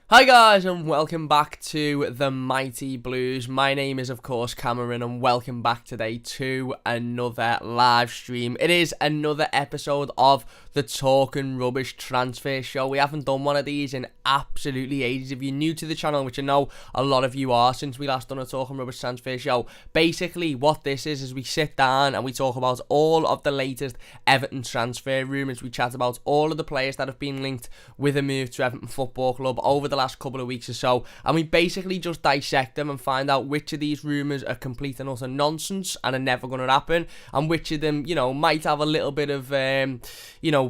Hi guys and welcome back to the Mighty Blues. My name is of course Cameron and welcome back today to another live stream. It is another episode of the Talking Rubbish Transfer Show. We haven't done one of these in absolutely ages. If you're new to the channel, which I know a lot of you are since we last done a Talking Rubbish Transfer Show, basically what this is we sit down and we talk about all of the latest Everton transfer rumours. We chat about all of the players that have been linked with a move to Everton Football Club over the last couple of weeks or so, and we basically just dissect them and find out which of these rumours are complete and utter nonsense and are never going to happen, and which of them, might have a little bit of,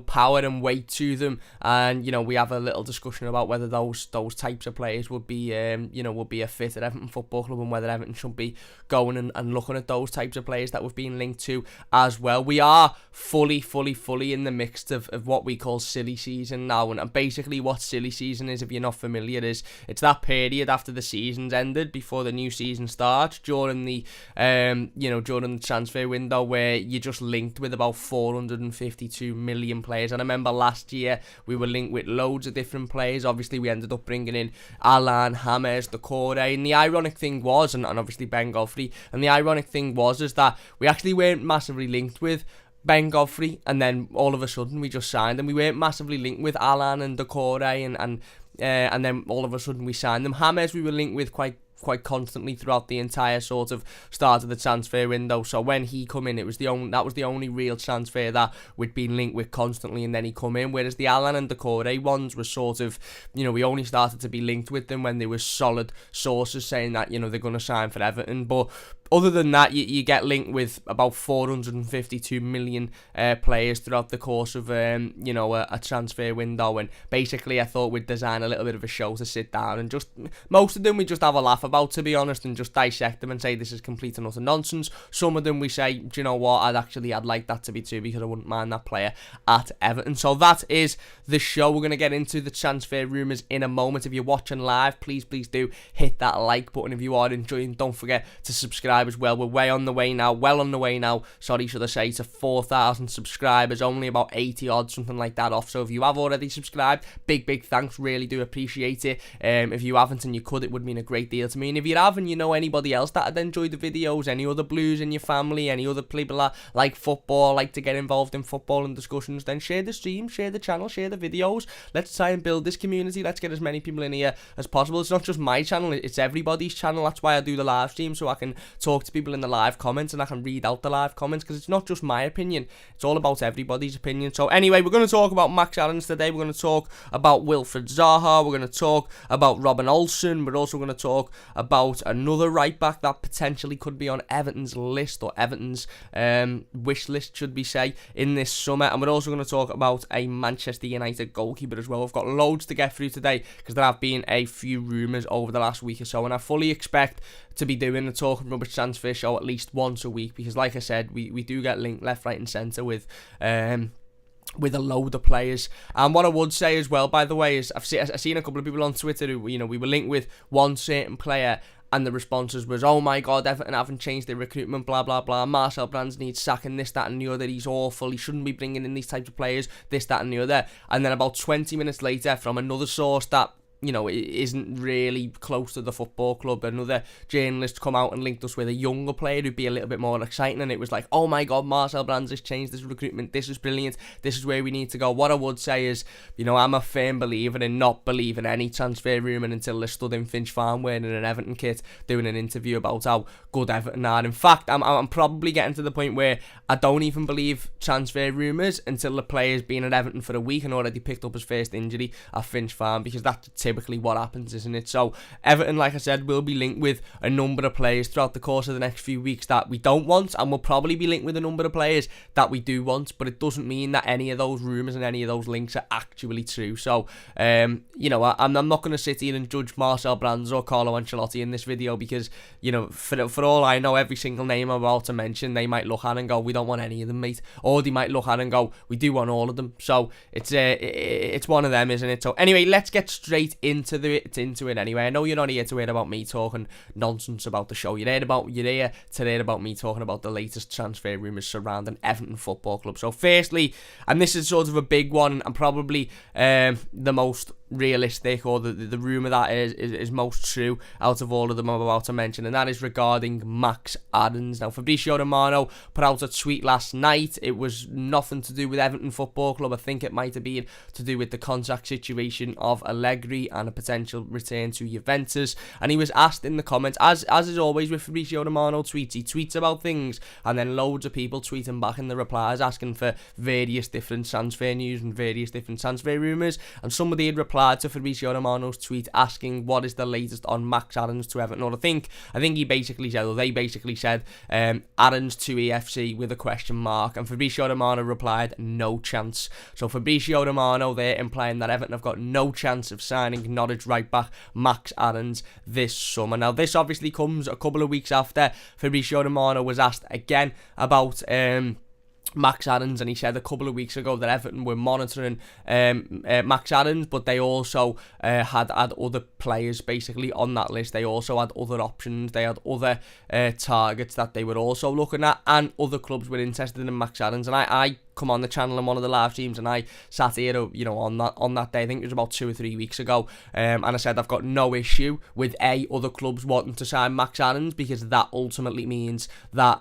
power and weight to them. And, we have a little discussion about whether those types of players would be, would be a fit at Everton Football Club, and whether Everton should be going and looking at those types of players that we've been linked to as well. We are fully in the mix of what we call silly season now, and basically what silly season is, if you're not familiar, is it's that period after the season's ended before the new season starts, during the during the transfer window, where you're just linked with about 452 million players. And I remember last year we were linked with loads of different players. Obviously we ended up bringing in Alan, James, Decore, and the ironic thing was, and obviously Ben Godfrey, and the ironic thing was is that we actually weren't massively linked with Ben Godfrey, and then all of a sudden we just signed them. We weren't massively linked with Alan and Decore, and then all of a sudden we signed them. James we were linked with quite constantly throughout the entire sort of start of the transfer window. So when he come in, that was the only real transfer that we'd been linked with constantly, and then he come in. Whereas the Alan and Decore ones were sort of, we only started to be linked with them when there was solid sources saying that, they're going to sign for Everton. But other than that, you get linked with about 452 million players throughout the course of a transfer window. And basically I thought we'd design a little bit of a show to sit down and just, most of them we just have a laugh about, to be honest, and just dissect them and say this is complete and utter nonsense. Some of them we say, do you know what, I'd like that to be too, because I wouldn't mind that player at Everton. So that is the show. We're going to get into the transfer rumours in a moment. If you're watching live, please do hit that like button. If you are enjoying, don't forget to subscribe as well. We're well on the way now, sorry, should I say, to 4,000 subscribers, only about 80 odd, something like that off. So if you have already subscribed, big thanks, really do appreciate it. If you haven't and you could, it would mean a great deal to me. And if you have and you know anybody else that had enjoyed the videos, any other Blues in your family, any other people that like football, like to get involved in football and discussions, then share the stream, share the channel, share the videos. Let's try and build this community. Let's get as many people in here as possible. It's not just my channel, it's everybody's channel. That's why I do the live stream, so I can talk to people in the live comments and I can read out the live comments, because it's not just my opinion, it's all about everybody's opinion. So anyway, we're going to talk about Max Aarons today. We're going to talk about Wilfried Zaha. We're going to talk about Robin Olsen. We're also going to talk about another right back that potentially could be on Everton's list, or Everton's wish list, should we say, in this summer. And we're also going to talk about a Manchester United goalkeeper as well. We've got loads to get through today, because there have been a few rumours over the last week or so, and I fully expect to be doing a Talking Rubbish Transfer Show at least once a week, because like I said, we do get linked left, right and centre with a load of players. And what I would say as well, by the way, is I've seen a couple of people on Twitter who, we were linked with one certain player, and the responses was, oh my god, Everton haven't changed their recruitment, blah blah blah, Marcel Brands needs sacking, this, that and the other, he's awful, he shouldn't be bringing in these types of players, this, that and the other. And then about 20 minutes later, from another source that it isn't really close to the football club, another journalist come out and linked us with a younger player who'd be a little bit more exciting, and it was like, oh my god, Marcel Brands has changed this recruitment, this is brilliant, this is where we need to go. What I would say is, I'm a firm believer in not believing any transfer rumour until they're stood in Finch Farm wearing an Everton kit doing an interview about how good Everton are. In fact, I'm probably getting to the point where I don't even believe transfer rumours until the player's been at Everton for a week and already picked up his first injury at Finch Farm, because that's typically what happens, isn't it? So Everton, like I said, will be linked with a number of players throughout the course of the next few weeks that we don't want, and we'll probably be linked with a number of players that we do want, but it doesn't mean that any of those rumours and any of those links are actually true. So I'm not going to sit here and judge Marcel Brands or Carlo Ancelotti in this video, because for all I know, every single name I'm about to mention, they might look at and go, we don't want any of them, mate, or they might look at and go, we do want all of them. So it's one of them, isn't it? So anyway, let's get straight into it anyway. I know you're not here to hear about me talking nonsense about the show. You're here to hear about me talking about the latest transfer rumours surrounding Everton Football Club. So firstly, and this is sort of a big one and probably the most realistic, or the rumour that is most true out of all of them I'm about to mention, and that is regarding Max Aarons. Now, Fabrizio Romero put out a tweet last night. It was nothing to do with Everton Football Club. I think it might have been to do with the contract situation of Allegri and a potential return to Juventus, and he was asked in the comments, as is always with Fabrizio Romero tweets, he tweets about things and then loads of people tweet him back in the replies asking for various different transfer news and various different transfer rumours, and somebody had replied to Fabrizio Romero's tweet asking what is the latest on Max Aarons to Everton. Or I think he basically said, or they basically said, Aarons to EFC with a question mark, and Fabrizio Romero replied, no chance. So Fabrizio Romero there implying that Everton have got no chance of signing Norwich right back Max Aarons this summer. Now, this obviously comes a couple of weeks after Fabrizio Romero was asked again about Max Aarons, and he said a couple of weeks ago that Everton were monitoring Max Aarons, but they also had other players basically on that list. They also had other options, they had other targets that they were also looking at, and other clubs were interested in Max Aarons. And I come on the channel in one of the live streams, and I sat here, on that day, I think it was about 2 or 3 weeks ago, and I said I've got no issue with other clubs wanting to sign Max Aarons, because that ultimately means that,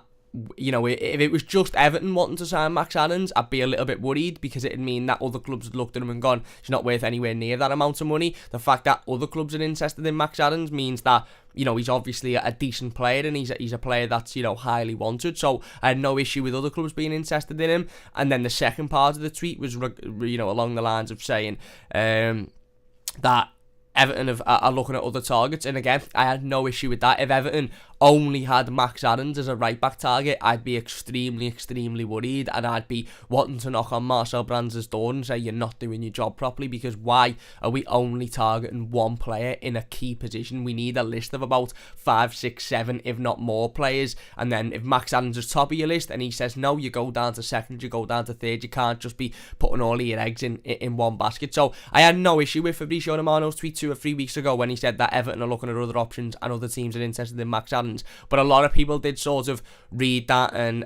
if it was just Everton wanting to sign Max Aarons, I'd be a little bit worried, because it'd mean that other clubs had looked at him and gone, he's not worth anywhere near that amount of money. The fact that other clubs are interested in Max Aarons means that, he's obviously a decent player, and he's a player that's, highly wanted. So I had no issue with other clubs being interested in him. And then the second part of the tweet was, along the lines of saying that Everton are looking at other targets, and again, I had no issue with that. If Everton only had Max Aarons as a right-back target, I'd be extremely, extremely worried, and I'd be wanting to knock on Marcel Brands' door and say, you're not doing your job properly, because why are we only targeting one player in a key position? We need a list of about 5, 6, 7, if not more players, and then if Max Aarons is top of your list and he says no, you go down to second, you go down to third. You can't just be putting all of your eggs in one basket. So I had no issue with Fabrizio Romero's tweet 2 or 3 weeks ago when he said that Everton are looking at other options and other teams are interested in Max Aarons. But a lot of people did sort of read that and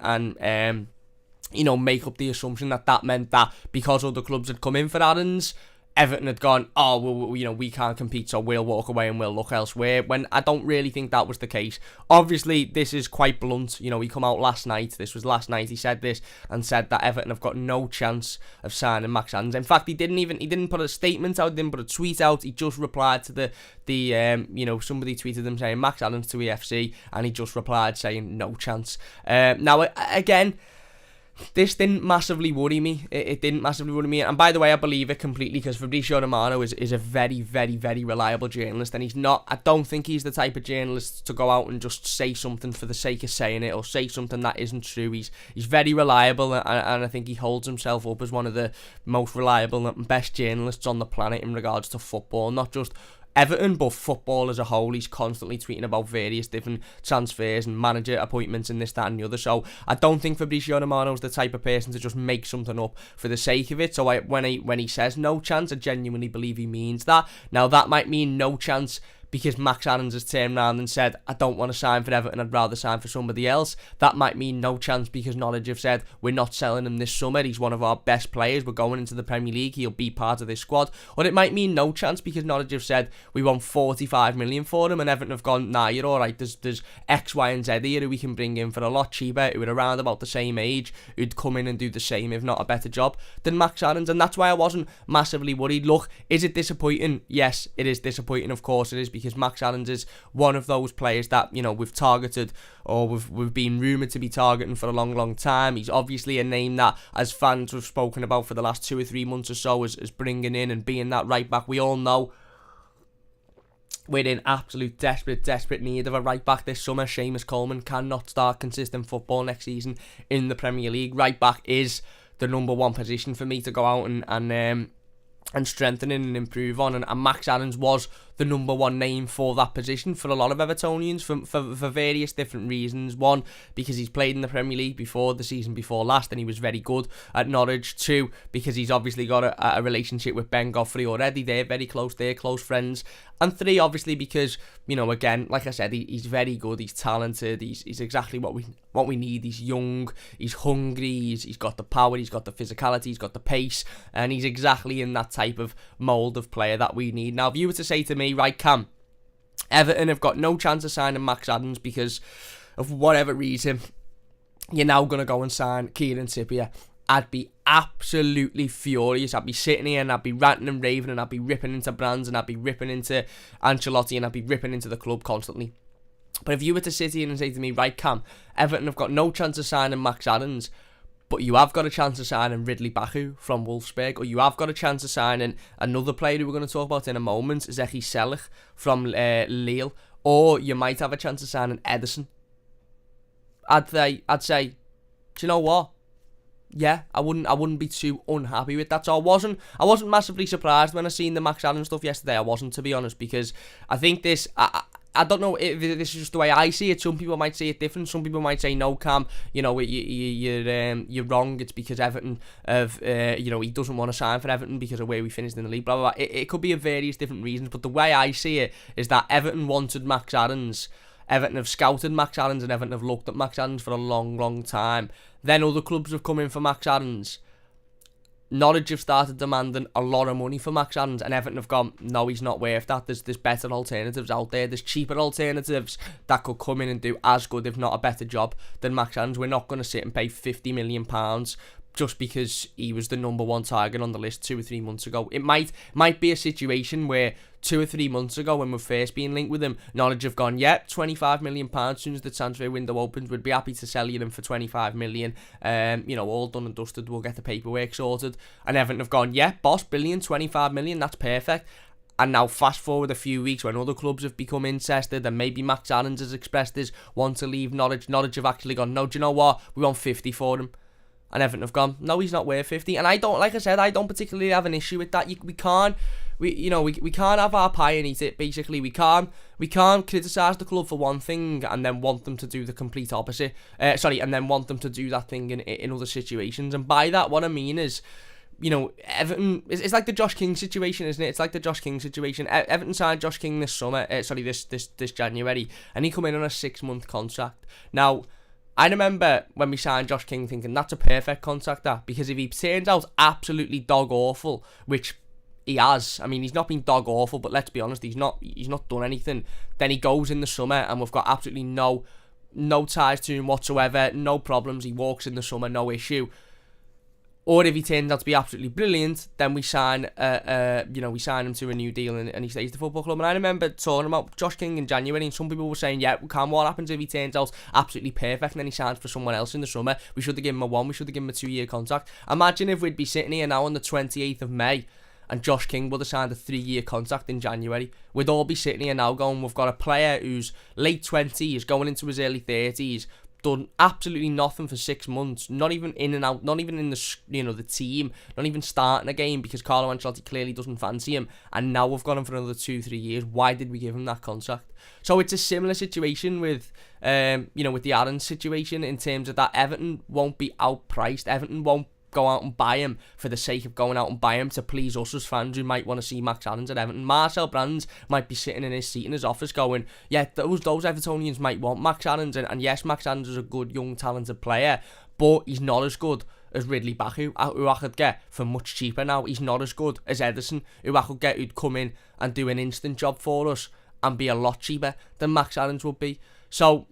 make up the assumption that meant that because other clubs had come in for Aarons, Everton had gone, oh, well, we can't compete, so we'll walk away and we'll look elsewhere, when I don't really think that was the case. Obviously, this is quite blunt. He come out last night, this was last night, he said this, and said that Everton have got no chance of signing Max Aarons. In fact, he didn't put a statement out, didn't put a tweet out, he just replied to the somebody tweeted him saying Max Aarons to EFC, and he just replied saying no chance. Now, again, this didn't massively worry me. It didn't massively worry me. And by the way, I believe it completely, because Fabrizio Romero is a very, very, very reliable journalist. And I don't think he's the type of journalist to go out and just say something for the sake of saying it, or say something that isn't true. He's very reliable, and I think he holds himself up as one of the most reliable and best journalists on the planet in regards to football. Not just Everton, but football as a whole. He's constantly tweeting about various different transfers and manager appointments and this, that and the other. So I don't think Fabrizio Romero is the type of person to just make something up for the sake of it. So when he says no chance, I genuinely believe he means that. Now, that might mean no chance because Max Aarons has turned around and said, I don't want to sign for Everton, I'd rather sign for somebody else. That might mean no chance because Norwich have said, we're not selling him this summer, he's one of our best players, we're going into the Premier League, he'll be part of this squad. Or it might mean no chance because Norwich have said, we want 45 million for him, and Everton have gone, nah, you're alright, there's X, Y and Z here who we can bring in for a lot cheaper, who are around about the same age, who'd come in and do the same, if not a better job, than Max Aarons. And that's why I wasn't massively worried. Look, is it disappointing? Yes, it is disappointing, of course it is, because Max Aarons is one of those players that, you know, we've targeted, or we've been rumoured to be targeting for a long, long time. He's obviously a name that, as fans have spoken about for the last 2 or 3 months or so, as bringing in and being that right back. We all know we're in absolute desperate need of a right back this summer. Seamus Coleman cannot start consistent football next season in the Premier League. Right back is the number one position for me to go out and strengthen and improve on, and Max Aarons was the number one name for that position for a lot of Evertonians for various different reasons. One, because he's played in the Premier League before, the season before last, and he was very good at Norwich. Two, because he's obviously got a relationship with Ben Godfrey already. They're very close, they're close friends. And three, obviously, because, you know, again, like I said, he's very good, he's talented, he's exactly what we need. He's young, he's hungry, he's got the power, he's got the physicality, he's got the pace, and he's exactly in that type of mould of player that we need. Now, if you were to say to me, right, Cam, Everton have got no chance of signing Max Adams because of whatever reason, you're now going to go and sign Kieran Trippier, I'd be absolutely furious. I'd be sitting here and I'd be ranting and raving and I'd be ripping into Brands and I'd be ripping into Ancelotti and I'd be ripping into the club constantly. But if you were to sit here and say to me, right, Cam, Everton have got no chance of signing Max Adams, but you have got a chance of signing Ridley Baku from Wolfsburg, or you have got a chance of signing another player who we're going to talk about in a moment, Zeki Celik from Lille, or you might have a chance of signing Ederson, I'd say, do you know what? Yeah, I wouldn't be too unhappy with that. So I wasn't massively surprised when I seen the Max Adams stuff yesterday. I wasn't, to be honest, because I think this. I don't know if this is just the way I see it. Some people might see it different. Some people might say, no, Cam, you know, you're wrong. It's because Everton have, you know, he doesn't want to sign for Everton because of where we finished in the league. Blah blah blah. It could be of various different reasons, but the way I see it is that Everton wanted Max Adams. Everton have scouted Max Adams and Everton have looked at Max Adams for a long, long time. Then other clubs have come in for Max Adams. Norwich have started demanding a lot of money for Max Adams, and Everton have gone, no, he's not worth that. There's better alternatives out there. There's cheaper alternatives that could come in and do as good, if not a better job than Max Adams. We're not going to sit and pay £50 million just because he was the number one target on the list 2 or 3 months ago. It might be a situation where 2 or 3 months ago, when we're first being linked with him, Norwich have gone, yeah, £25 million, as soon as the transfer window opens, we'd be happy to sell you them for £25 million. You know, all done and dusted, we'll get the paperwork sorted. And Everton have gone, yeah, boss, brilliant, £25 million, that's perfect. And now fast forward a few weeks when other clubs have become interested, and maybe Max Adams has expressed his want to leave Norwich. Norwich have actually gone, no, do you know what, we want 50 for him. And Everton have gone, no, he's not worth 50. And I don't, like I said, I don't particularly have an issue with that. We can't have our pie and eat it, basically. We can't criticise the club for one thing and then want them to do the complete opposite. And then want them to do that thing in other situations. And by that, what I mean is, you know, Everton, it's like the Josh King situation, isn't it? It's like the Josh King situation. Everton signed Josh King this summer, this January, and he come in on a 6-month contract. Now, I remember when we signed Josh King thinking that's a perfect contract, that, because if he turns out absolutely dog awful, which he has, I mean, he's not been dog awful, but let's be honest, he's not done anything, then he goes in the summer and we've got absolutely no ties to him whatsoever, no problems, he walks in the summer, no issue. Or if he turns out to be absolutely brilliant, then we sign him to a new deal and he stays at the football club. And I remember talking about Josh King in January, and some people were saying, yeah, Cam, what happens if he turns out absolutely perfect and then he signs for someone else in the summer? We should have given him we should have given him a 2-year contract. Imagine if we'd be sitting here now on the 28th of May and Josh King would have signed a 3-year contract in January. We'd all be sitting here now going, we've got a player who's late 20s, going into his early 30s, done absolutely nothing for 6 months, not even in and out, not even in the, you know, the team, not even starting a game because Carlo Ancelotti clearly doesn't fancy him, and now we've got him for another 2-3 years. Why did we give him that contract? So it's a similar situation with with the Adams situation, in terms of that Everton won't be outpriced. Everton won't go out and buy him for the sake of going out and buy him to please us as fans who might want to see Max Adams at Everton. Marcel Brands might be sitting in his seat in his office going, yeah, those Evertonians might want Max Adams, and yes, Max Adams is a good, young, talented player, but he's not as good as Ridley Baku, who I could get for much cheaper now. He's not as good as Ederson, who I could get, who'd come in and do an instant job for us and be a lot cheaper than Max Adams would be. So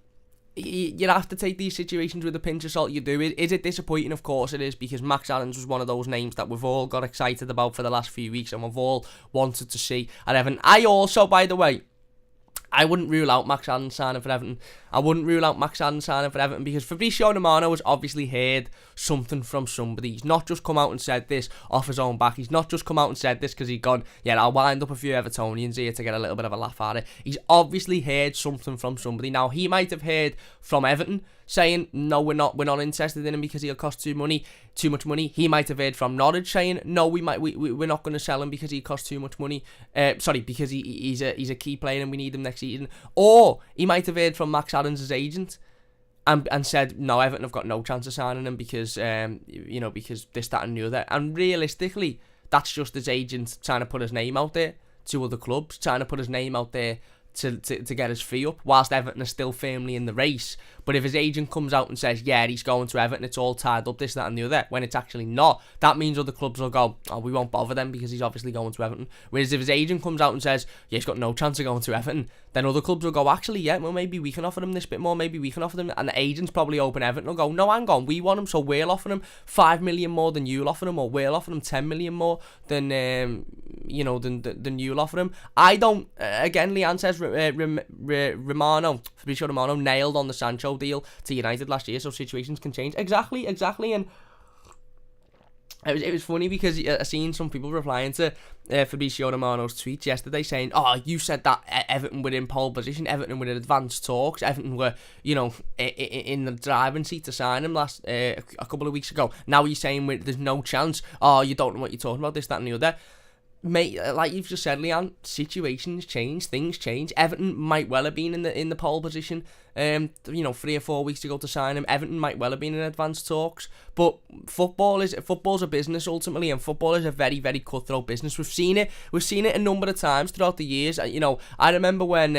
you have to take these situations with a pinch of salt. You do. Is it disappointing? Of course it is, because Max Adams was one of those names that we've all got excited about for the last few weeks and we've all wanted to see at Everton. I also, by the way, I wouldn't rule out Max Adams signing for Everton. Because Fabrizio Romero has obviously heard something from somebody. He's not just come out and said this off his own back. He's not just come out and said this because he's gone, yeah, I'll wind up a few Evertonians here to get a little bit of a laugh at it. He's obviously heard something from somebody. Now, he might have heard from Everton saying, no, we're not interested in him because he'll cost too much money. He might have heard from Norwich saying, no, we're not going to sell him because he costs too much money. Because he's a key player and we need him next season. Or he might have heard from Max Adams' agent and said, no, Everton have got no chance of signing him because because this, that and the other. And realistically, that's just his agent trying to put his name out there to other clubs, trying to put his name out there to get his fee up, whilst Everton are still firmly in the race. But if his agent comes out and says, yeah, he's going to Everton, it's all tied up, this, that and the other, when it's actually not, that means other clubs will go, oh, we won't bother them because he's obviously going to Everton. Whereas if his agent comes out and says, yeah, he's got no chance of going to Everton, then other clubs will go, actually, yeah, well, maybe we can offer him this bit more, maybe we can offer them, and the agent's probably open Everton will go, no, hang on, we want him, so we'll offer him 5 million more than you'll offer him, or we'll offer him 10 million more than you'll offer him. I don't, again, Leanne says, Fabrizio Romano nailed on the Sancho deal to United last year, so situations can change. Exactly, and it was funny because I seen some people replying to Fabrizio Romano's tweets yesterday saying, oh, you said that Everton were in pole position, Everton were in advanced talks, Everton were, in the driving seat to sign him a couple of weeks ago. Now you're saying there's no chance, oh, you don't know what you're talking about, this, that and the other. Mate, like you've just said, Leanne, situations change, things change. Everton might well have been in the pole position, 3 or 4 weeks ago to sign him. Everton might well have been in advanced talks, but football's a business ultimately, and football is a very, very cutthroat business. We've seen it a number of times throughout the years. I remember when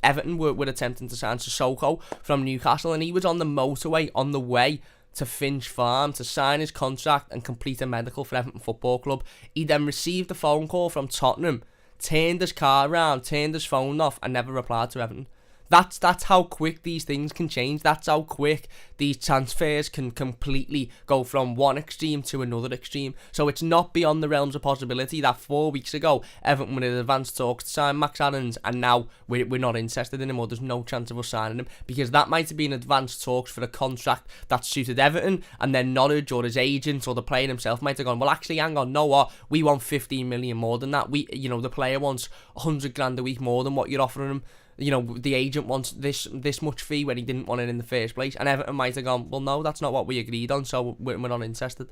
Everton were attempting to sign Sissoko from Newcastle, and he was on the motorway on the way to Finch Farm to sign his contract and complete a medical for Everton Football Club. He then received a phone call from Tottenham, turned his car around, turned his phone off, and never replied to Everton. That's how quick these things can change. That's how quick these transfers can completely go from one extreme to another extreme. So it's not beyond the realms of possibility that 4 weeks ago Everton were in advanced talks to sign Max Adams, and now we're not interested in him, or there's no chance of us signing him, because that might have been advanced talks for a contract that suited Everton, and then Norwich or his agent or the player himself might have gone, well, actually, hang on, no, what, we want 15 million more than that. The player wants 100 grand a week more than what you're offering him. The agent wants this much fee when he didn't want it in the first place, and Everton might have gone, well, no, that's not what we agreed on, so we're not interested.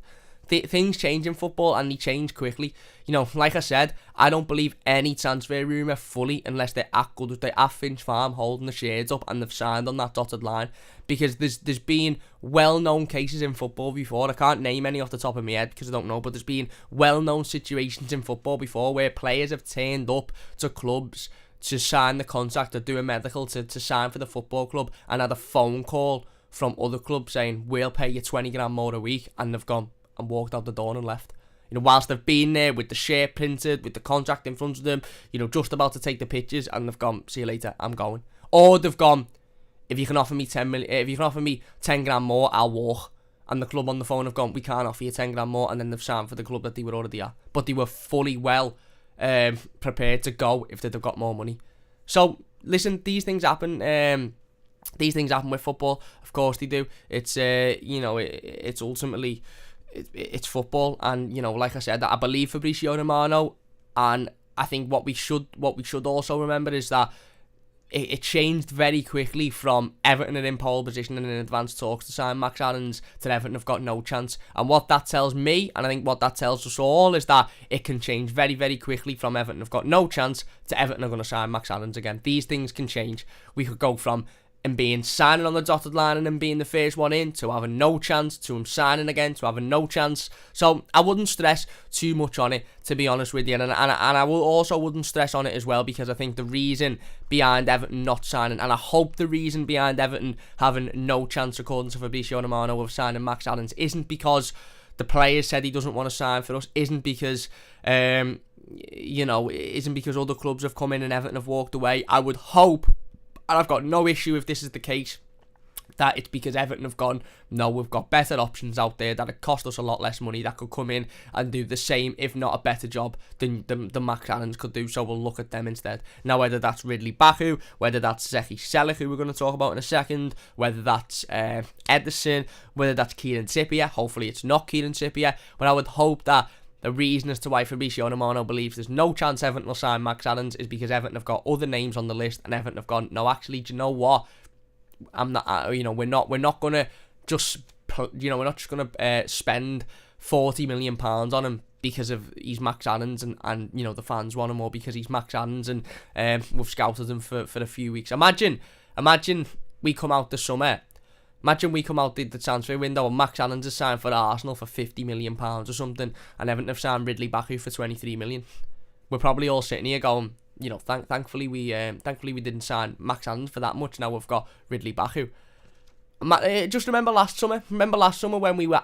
Things change in football, and they change quickly. Like I said, I don't believe any transfer rumour fully unless they're at good. They're at Finch Farm holding the shades up and they've signed on that dotted line, because there's been well-known cases in football before. I can't name any off the top of my head because I don't know, but there's been well-known situations in football before where players have turned up to clubs to sign the contract or do a medical to sign for the football club, and had a phone call from other clubs saying, we'll pay you 20 grand more a week, and they've gone and walked out the door and left. Whilst they've been there with the shirt printed, with the contract in front of them, just about to take the pictures, and they've gone, see you later, I'm going. Or they've gone, if you can offer me 10 grand more, I'll walk. And the club on the phone have gone, we can't offer you 10 grand more, and then they've signed for the club that they were already at. But they were fully well prepared to go if they'd have got more money. So listen, these things happen. These things happen with football. Of course they do. It's it's ultimately it's football, and like I said, I believe Fabrizio Romano, and I think what we should also remember is that it changed very quickly from Everton are in pole position and in advanced talks to sign Max Adams to Everton have got no chance. And what that tells me, and I think what that tells us all, is that it can change very, very quickly from Everton have got no chance to Everton are going to sign Max Adams again. These things can change. We could go from him being signing on the dotted line and him being the first one in to having no chance, to him signing again, to having no chance. So I wouldn't stress too much on it, to be honest with you, and I wouldn't stress on it as well, because I think the reason behind Everton not signing, and I hope the reason behind Everton having no chance, according to Fabrizio Romano, of signing Max Adams, isn't because the player said he doesn't want to sign for us, isn't because isn't because other clubs have come in and Everton have walked away. I would hope, and I've got no issue if this is the case, that it's because Everton have gone, no, we've got better options out there that it cost us a lot less money, that could come in and do the same, if not a better job than Max Adams could do, so we'll look at them instead. Now, whether that's Ridley Baku, whether that's Zeki Celik, who we're going to talk about in a second, whether that's Ederson, whether that's Kieran Trippier, hopefully it's not Kieran Trippier, but I would hope that the reason as to why Fabrizio Romano believes there's no chance Everton will sign Max Adams is because Everton have got other names on the list, and Everton have gone, no, actually, do you know what? I'm not, we're not gonna just, we're not just gonna spend £40 million on him because of he's Max Adams and the fans want him, or because he's Max Adams and we've scouted him for a few weeks. Imagine we come out the summer. Imagine we come out the transfer window and Max Adams is signed for Arsenal for £50 million or something, and Everton have signed Ridley Baku for 23 million. We're probably all sitting here going, thankfully we didn't sign Max Adams for that much. Now we've got Ridley Baku. Just remember last summer when we were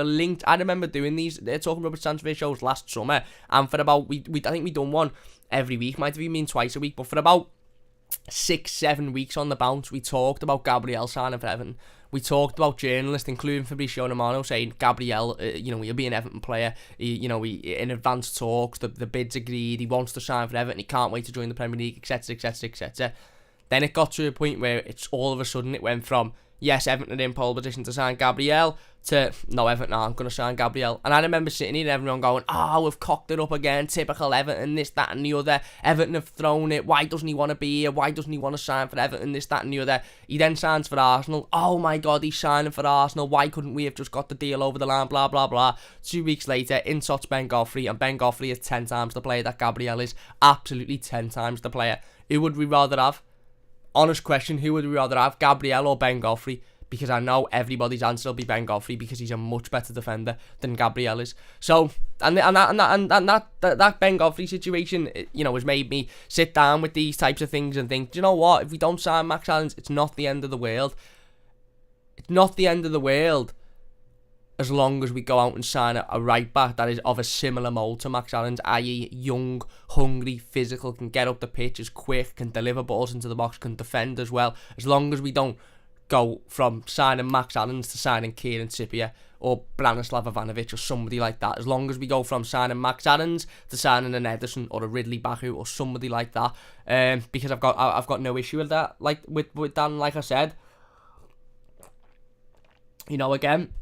linked. I remember doing these talking rubbish transfer shows last summer, and for about I think we done one every week, might have even been twice a week, but for about 6-7 weeks on the bounce, we talked about Gabriel signing for Everton. We talked about journalists, including Fabrizio Romero, saying Gabriel, he'll be an Everton player. He in advanced talks, the bid's agreed. He wants to sign for Everton. He can't wait to join the Premier League, etc., etc., etc. Then it got to a point where it's all of a sudden it went from, yes, Everton are in pole position to sign Gabriel, to, no, Everton aren't going to sign Gabriel. And I remember sitting here and everyone going, we've cocked it up again, typical Everton, this, that and the other. Everton have thrown it, why doesn't he want to be here, why doesn't he want to sign for Everton, this, that and the other. He then signs for Arsenal, oh my god, he's signing for Arsenal, why couldn't we have just got the deal over the line, blah, blah, blah. 2 weeks later, in trots Ben Godfrey, and Ben Godfrey is 10 times the player that Gabriel is, absolutely 10 times the player. Who would we rather have? Honest question, who would we rather have, Gabriel or Ben Godfrey? Because I know everybody's answer will be Ben Godfrey because he's a much better defender than Gabriel is. So, and that Ben Godfrey situation, has made me sit down with these types of things and think, do you know what? If we don't sign Max Adams, it's not the end of the world. It's not the end of the world as long as we go out and sign a right back that is of a similar mould to Max Adams, i.e. young, hungry, physical, can get up the pitch, is quick, can deliver balls into the box, can defend as well. As long as we don't go from signing Max Adams to signing Kieran Trippier or Branislav Ivanovic or somebody like that, as long as we go from signing Max Adams to signing an Ederson or a Ridley Baku or somebody like that, because I've got no issue with that. Like with Dan, like I said, again,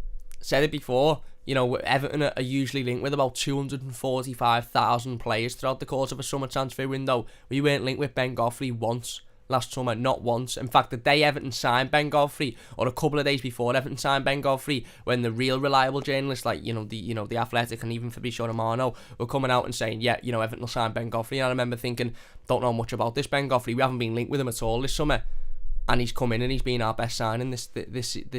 said it before, Everton are usually linked with about 245,000 players throughout the course of a summer transfer window. We weren't linked with Ben Godfrey once last summer, not once. In fact, the day Everton signed Ben Godfrey, or a couple of days before Everton signed Ben Godfrey, when the real reliable journalists like the Athletic and even Fabrizio Romero were coming out and saying, Everton will sign Ben Godfrey, and I remember thinking, don't know much about this Ben Godfrey. We haven't been linked with him at all this summer. And he's come in and he's been our best signing this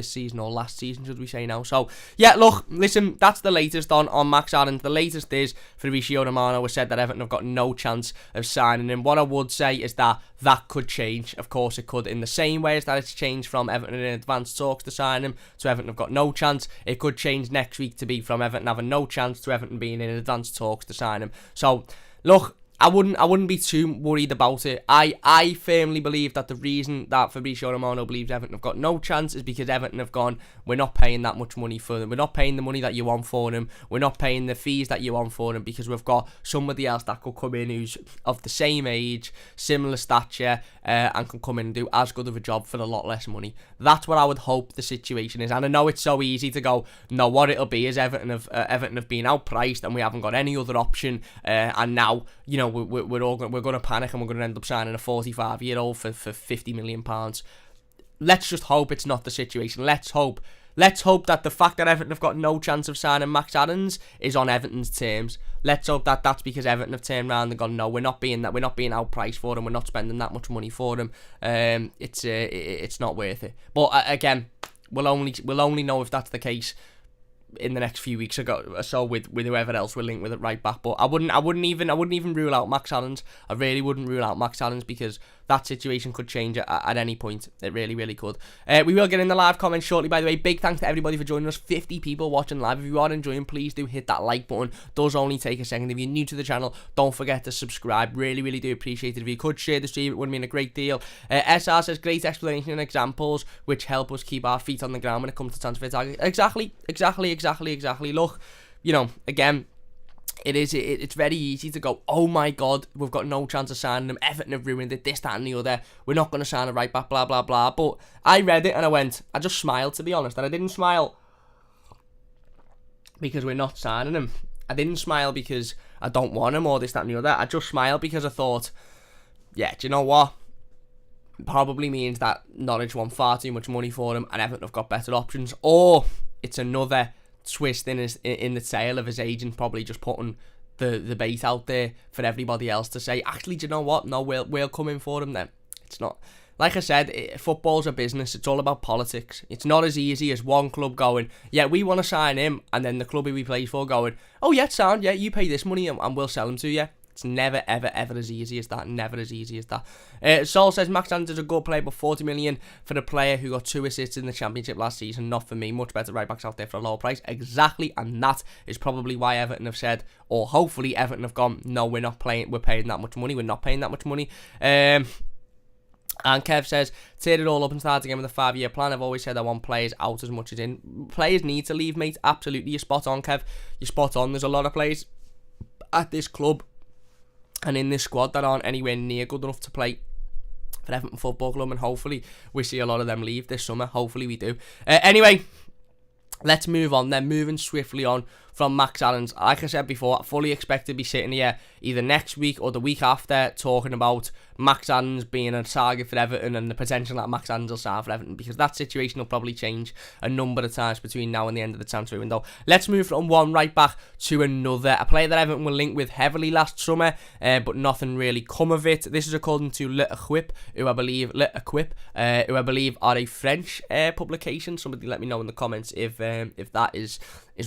season, or last season, should we say now. So, look, listen, that's the latest on Max Adams. The latest is Fabrizio Romano has said that Everton have got no chance of signing him. What I would say is that could change. Of course, it could, in the same way as that it's changed from Everton in advanced talks to sign him to Everton have got no chance. It could change next week to be from Everton having no chance to Everton being in advanced talks to sign him. So, look, I wouldn't be too worried about it. I firmly believe that the reason that Fabrizio Romano believes Everton have got no chance is because Everton have gone, we're not paying that much money for them. We're not paying the money that you want for them. We're not paying the fees that you want for them because we've got somebody else that could come in who's of the same age, similar stature, and can come in and do as good of a job for a lot less money. That's what I would hope the situation is. And I know it's so easy to go, no, what it'll be is Everton have been outpriced and we haven't got any other option, and now, we're going to panic and we're going to end up signing a 45-year-old for £50 million. Let's just hope it's not the situation. Let's hope that the fact that Everton have got no chance of signing Max Adams is on Everton's terms. Let's hope that that's because Everton have turned around and gone, no, we're not being outpriced for him. We're not spending that much money for him. It's not worth it. But again, we'll only know if that's the case in the next few weeks or so with whoever else we're linked with at right back. But I wouldn't even rule out Max Adams. I really wouldn't rule out Max Adams because that situation could change at any point. It really, really could. We will get in the live comments shortly, by the way. Big thanks to everybody for joining us. 50 people watching live. If you are enjoying, please do hit that like button. Does only take a second. If you're new to the channel, don't forget to subscribe. Really, really do appreciate it. If you could share the stream, it would mean a great deal. SR says, great explanation and examples which help us keep our feet on the ground when it comes to transfer targets. Exactly. Look, again, it's very easy to go, oh my god, we've got no chance of signing him, Everton have ruined it, this, that and the other, we're not going to sign a right back, blah, blah, blah. But I read it and I just smiled, to be honest. And I didn't smile because we're not signing him. I didn't smile because I don't want him or this, that and the other. I just smiled because I thought, do you know what? probably means that Norwich want far too much money for him and Everton have got better options, or it's another twist in the tail of his agent probably just putting the bait out there for everybody else to say, actually, do you know what? No, we'll come in for him then. It's not. Like I said, football's a business. It's all about politics. It's not as easy as one club going, yeah, we want to sign him, and then the club he plays for going, oh yeah, sound, yeah, you pay this money and we'll sell him to you. It's never, ever, ever as easy as that. Never as easy as that. Saul says, Max Anderson's a good player, but 40 million for the player who got 2 assists in the Championship last season. Not for me. Much better right-backs out there for a lower price. Exactly, and that is probably why Everton have said, or hopefully Everton have gone, no, we're paying that much money. We're not paying that much money. And Kev says, tear it all up and start again with a 5-year plan. I've always said I want players out as much as in. Players need to leave, mate. Absolutely, you're spot on, Kev. You're spot on. There's a lot of players at this club and in this squad that aren't anywhere near good enough to play for Everton Football Club, and hopefully we see a lot of them leave this summer. Hopefully we do. Anyway, let's move on then. Moving swiftly on from Max Allen's. Like I said before, I fully expect to be sitting here either next week or the week after talking about Max Allen's being a target for Everton and the potential that Max Allen's will sign for Everton, because that situation will probably change a number of times between now and the end of the transfer window. Let's move from one right back to another. A player that Everton were linked with heavily last summer, but nothing really come of it. This is according to L'Equipe, who I believe are a French publication. Somebody let me know in the comments if that is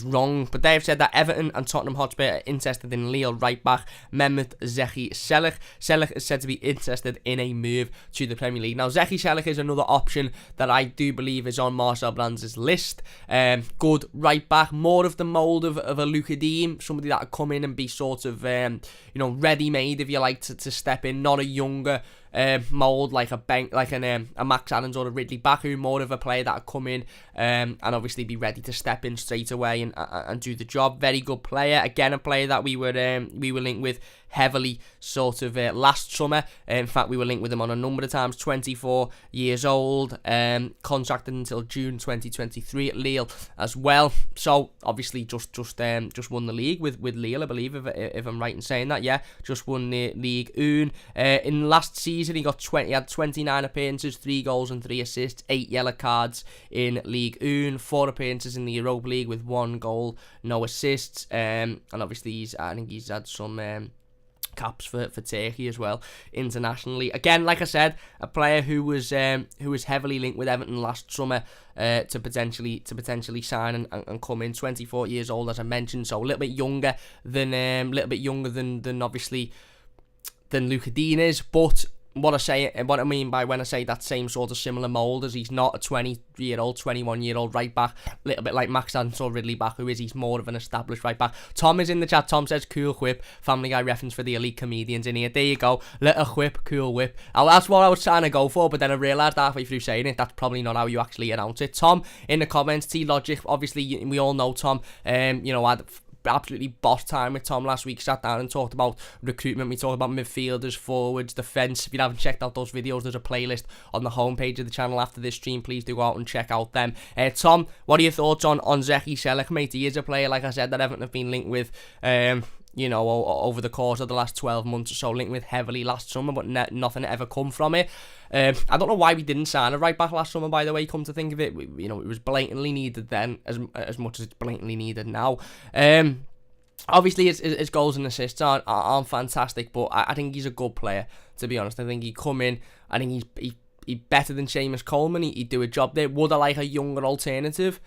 wrong, but they've said that Everton and Tottenham Hotspur are interested in Lille right back Mehmet Zeki Celik. Celik is said to be interested in a move to the Premier League. Now, Zeki Celik is another option that I do believe is on Marcel Brands' list. Good right back, more of the mould of a Luca Dean, somebody that would come in and be sort of ready-made, if you like, to step in, not a younger mould like a Max Adams or a Ridley Baku, more of a player that would come in and obviously be ready to step in straight away and do the job. Very good player. Again, a player that we were linked with heavily sort of last summer. In fact, we were linked with him on a number of times. 24 years old, contracted until June 2023 at Lille as well. So obviously just won the league with Lille, I believe, if I'm right in saying that. Yeah, just won the Ligue 1. In last season, he had 29 appearances, 3 goals and 3 assists, 8 yellow cards in Ligue 1, 4 appearances in the Europa League with 1 goal, no assists, and obviously I think he's had some caps for Turkey as well internationally. Again, like I said, a player who was heavily linked with Everton last summer to potentially sign and come in. 24 years old, as I mentioned, so a little bit younger than obviously than Luca Dean is, but what I mean by when I say that same sort of similar mould is he's not a 20-year-old, 21-year-old right back, a little bit like Max Adams or Ridley Baku is. He's more of an established right back. Tom is in the chat. Tom says, cool whip, Family Guy reference for the elite comedians in here. There you go, little whip, cool whip. That's what I was trying to go for, but then I realised halfway through saying it, that's probably not how you actually announce it. Tom in the comments, T-Logic, obviously we all know Tom, had absolutely boss time with Tom last week. Sat down and talked about recruitment. We talked about midfielders, forwards, defence. If you haven't checked out those videos, there's a playlist on the homepage of the channel after this stream. Please do go out and check out them. Tom, what are your thoughts on Zeki Celik, mate? He is a player, like I said, that Everton have been linked with over the course of the last 12 months or so, linked with heavily last summer, but nothing ever come from it. I don't know why we didn't sign a right back last summer, by the way, come to think of it. It was blatantly needed then, as much as it's blatantly needed now. Obviously, his goals and assists aren't fantastic, but I think he's a good player, to be honest. I think he'd come in, I think he's better than Seamus Coleman. He'd do a job there. Would I like a younger alternative?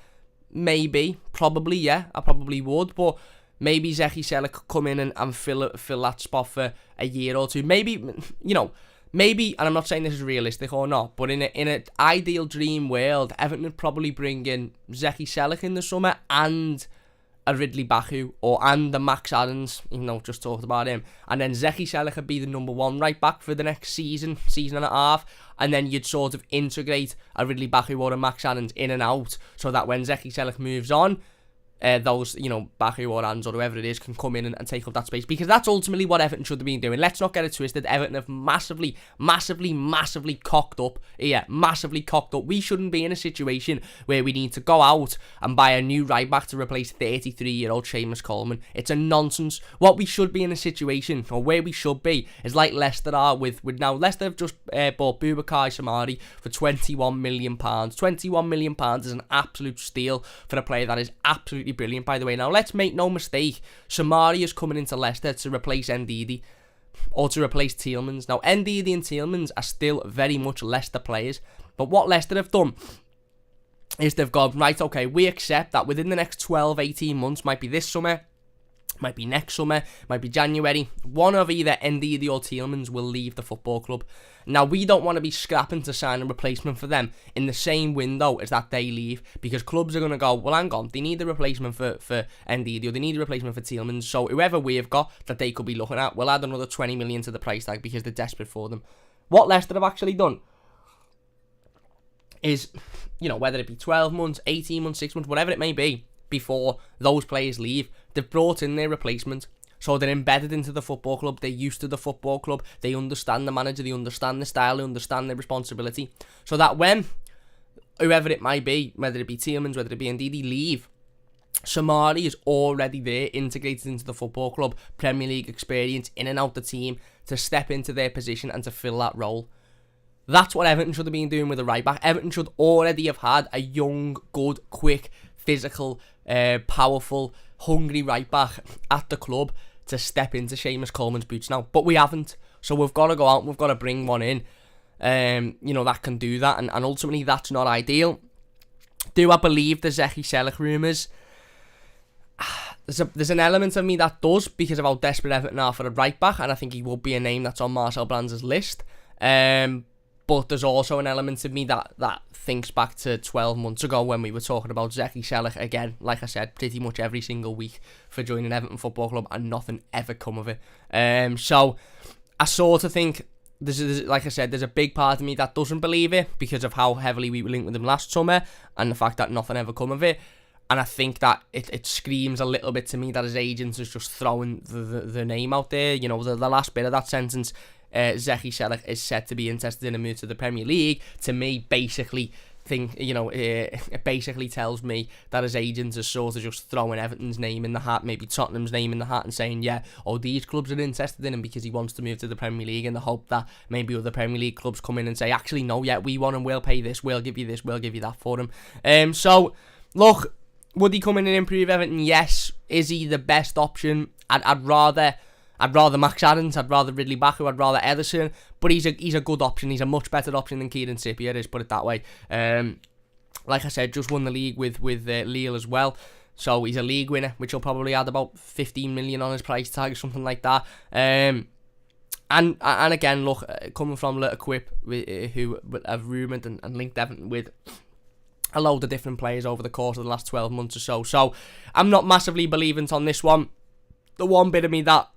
Maybe. Probably, yeah. I probably would, but maybe Zeki Celik could come in and fill that spot for a year or two. Maybe, maybe, and I'm not saying this is realistic or not, but in an ideal dream world, Everton would probably bring in Zeki Celik in the summer and a Ridley Baku and the Max Adams, even though just talked about him, and then Zeki Celik would be the number 1 right back for the next season and a half, and then you'd sort of integrate a Ridley Baku or a Max Adams in and out, so that when Zeki Celik moves on, those, Baku or Anz or whoever it is can come in and take up that space, because that's ultimately what Everton should have been doing. Let's not get it twisted. Everton have massively cocked up. Yeah, massively cocked up. We shouldn't be in a situation where we need to go out and buy a new right back to replace 33-year-old Seamus Coleman. It's a nonsense. What we should be in a situation, or where we should be, is like Leicester are with now. Leicester have just bought Boubacar Samari for £21 million. £21 million is an absolute steal for a player that is absolutely brilliant, by the way. Now, let's make no mistake, Samari is coming into Leicester to replace Ndidi, or to replace Tielemans. Now, Ndidi and Tielemans are still very much Leicester players, but what Leicester have done is they've gone, right, okay, we accept that within the next 12-18 months, might be this summer, might be next summer, might be January, one of either Ndidi or Tielemans will leave the football club. Now, we don't want to be scrapping to sign a replacement for them in the same window as that they leave, because clubs are going to go, well, hang on, they need a replacement for Ndidi, or they need a replacement for Tielemans, so whoever we've got that they could be looking at, we'll add another 20 million to the price tag because they're desperate for them. What Leicester have actually done is, whether it be 12 months, 18 months, 6 months, whatever it may be, before those players leave, they've brought in their replacement. So they're embedded into the football club, they're used to the football club, they understand the manager, they understand the style, they understand their responsibility. So that when, whoever it might be, whether it be Tielemans, whether it be Ndidi, leave, Samari is already there, integrated into the football club, Premier League experience, in and out the team, to step into their position and to fill that role. That's what Everton should have been doing with a right back. Everton should already have had a young, good, quick, physical, powerful, hungry right back at the club to step into Seamus Coleman's boots now. But we haven't. So we've got to go out and we've got to bring one in, that can do that. And ultimately, that's not ideal. Do I believe the Zeki Celik rumours? There's an element of me that does, because of how desperate Everton are for a right back, and I think he will be a name that's on Marcel Brands' list. But there's also an element of me that thinks back to 12 months ago when we were talking about Zeki Celik again, like I said, pretty much every single week for joining Everton Football Club, and nothing ever come of it. So I sort of think, like I said, there's a big part of me that doesn't believe it because of how heavily we were linked with him last summer and the fact that nothing ever come of it. And I think that it screams a little bit to me that his agents is just throwing the name out there. The last bit of that sentence, Zeki Celik is said to be interested in a move to the Premier League, to me basically it basically tells me that his agents are sort of just throwing Everton's name in the hat, maybe Tottenham's name in the hat, and saying, these clubs are interested in him because he wants to move to the Premier League, in the hope that maybe other Premier League clubs come in and say, actually no, we want him, we'll pay this, we'll give you this, we'll give you that for him. So look, would he come in and improve Everton? Yes. Is he the best option? I'd rather Max Aarons, I'd rather Ridley Baku, I'd rather Ederson, but he's a good option. He's a much better option than Kieran Trippier is, put it that way. Like I said, just won the league with Lille as well, so he's a league winner, which will probably add about 15 million on his price tag, something like that. And again, look, coming from Little Quip, who have rumoured and linked Everton with a load of different players over the course of the last 12 months or so. So I'm not massively believant on this one. The one bit of me that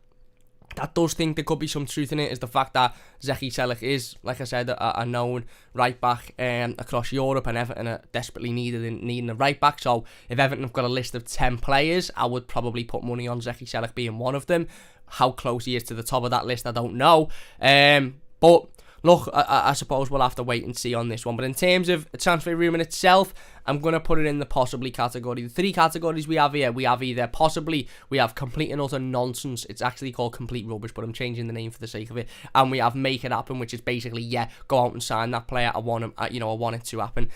does think there could be some truth in it is the fact that Zeki Celik is, like I said, a known right back across Europe, and Everton are desperately needing a right back. So if Everton have got a list of 10 players, I would probably put money on Zeki Celik being one of them. How close he is to the top of that list, I don't know. But look, I suppose we'll have to wait and see on this one. But in terms of the transfer rumour itself, I'm going to put it in the possibly category. The three categories we have here, we have either possibly, we have complete and utter nonsense. It's actually called complete rubbish, but I'm changing the name for the sake of it. And we have make it happen, which is basically, go out and sign that player. I want it to happen.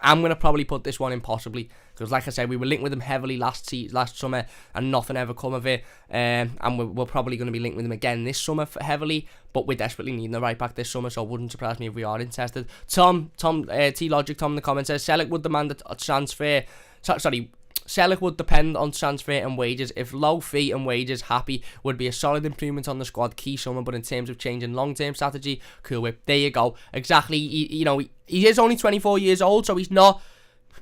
I'm going to probably put this one in possibly, because like I said, we were linked with him heavily last summer and nothing ever come of it. And we're probably going to be linked with him again this summer heavily, but we're desperately needing a right back this summer, so it wouldn't surprise me if we are interested. T-Logic Tom in the comments says, Celik would demand a transfer. Celik would depend on transfer and wages. If low fee and wages happy, would be a solid improvement on the squad key summer, but in terms of changing long-term strategy, cool whip. There you go. Exactly. He is only 24 years old, so he's not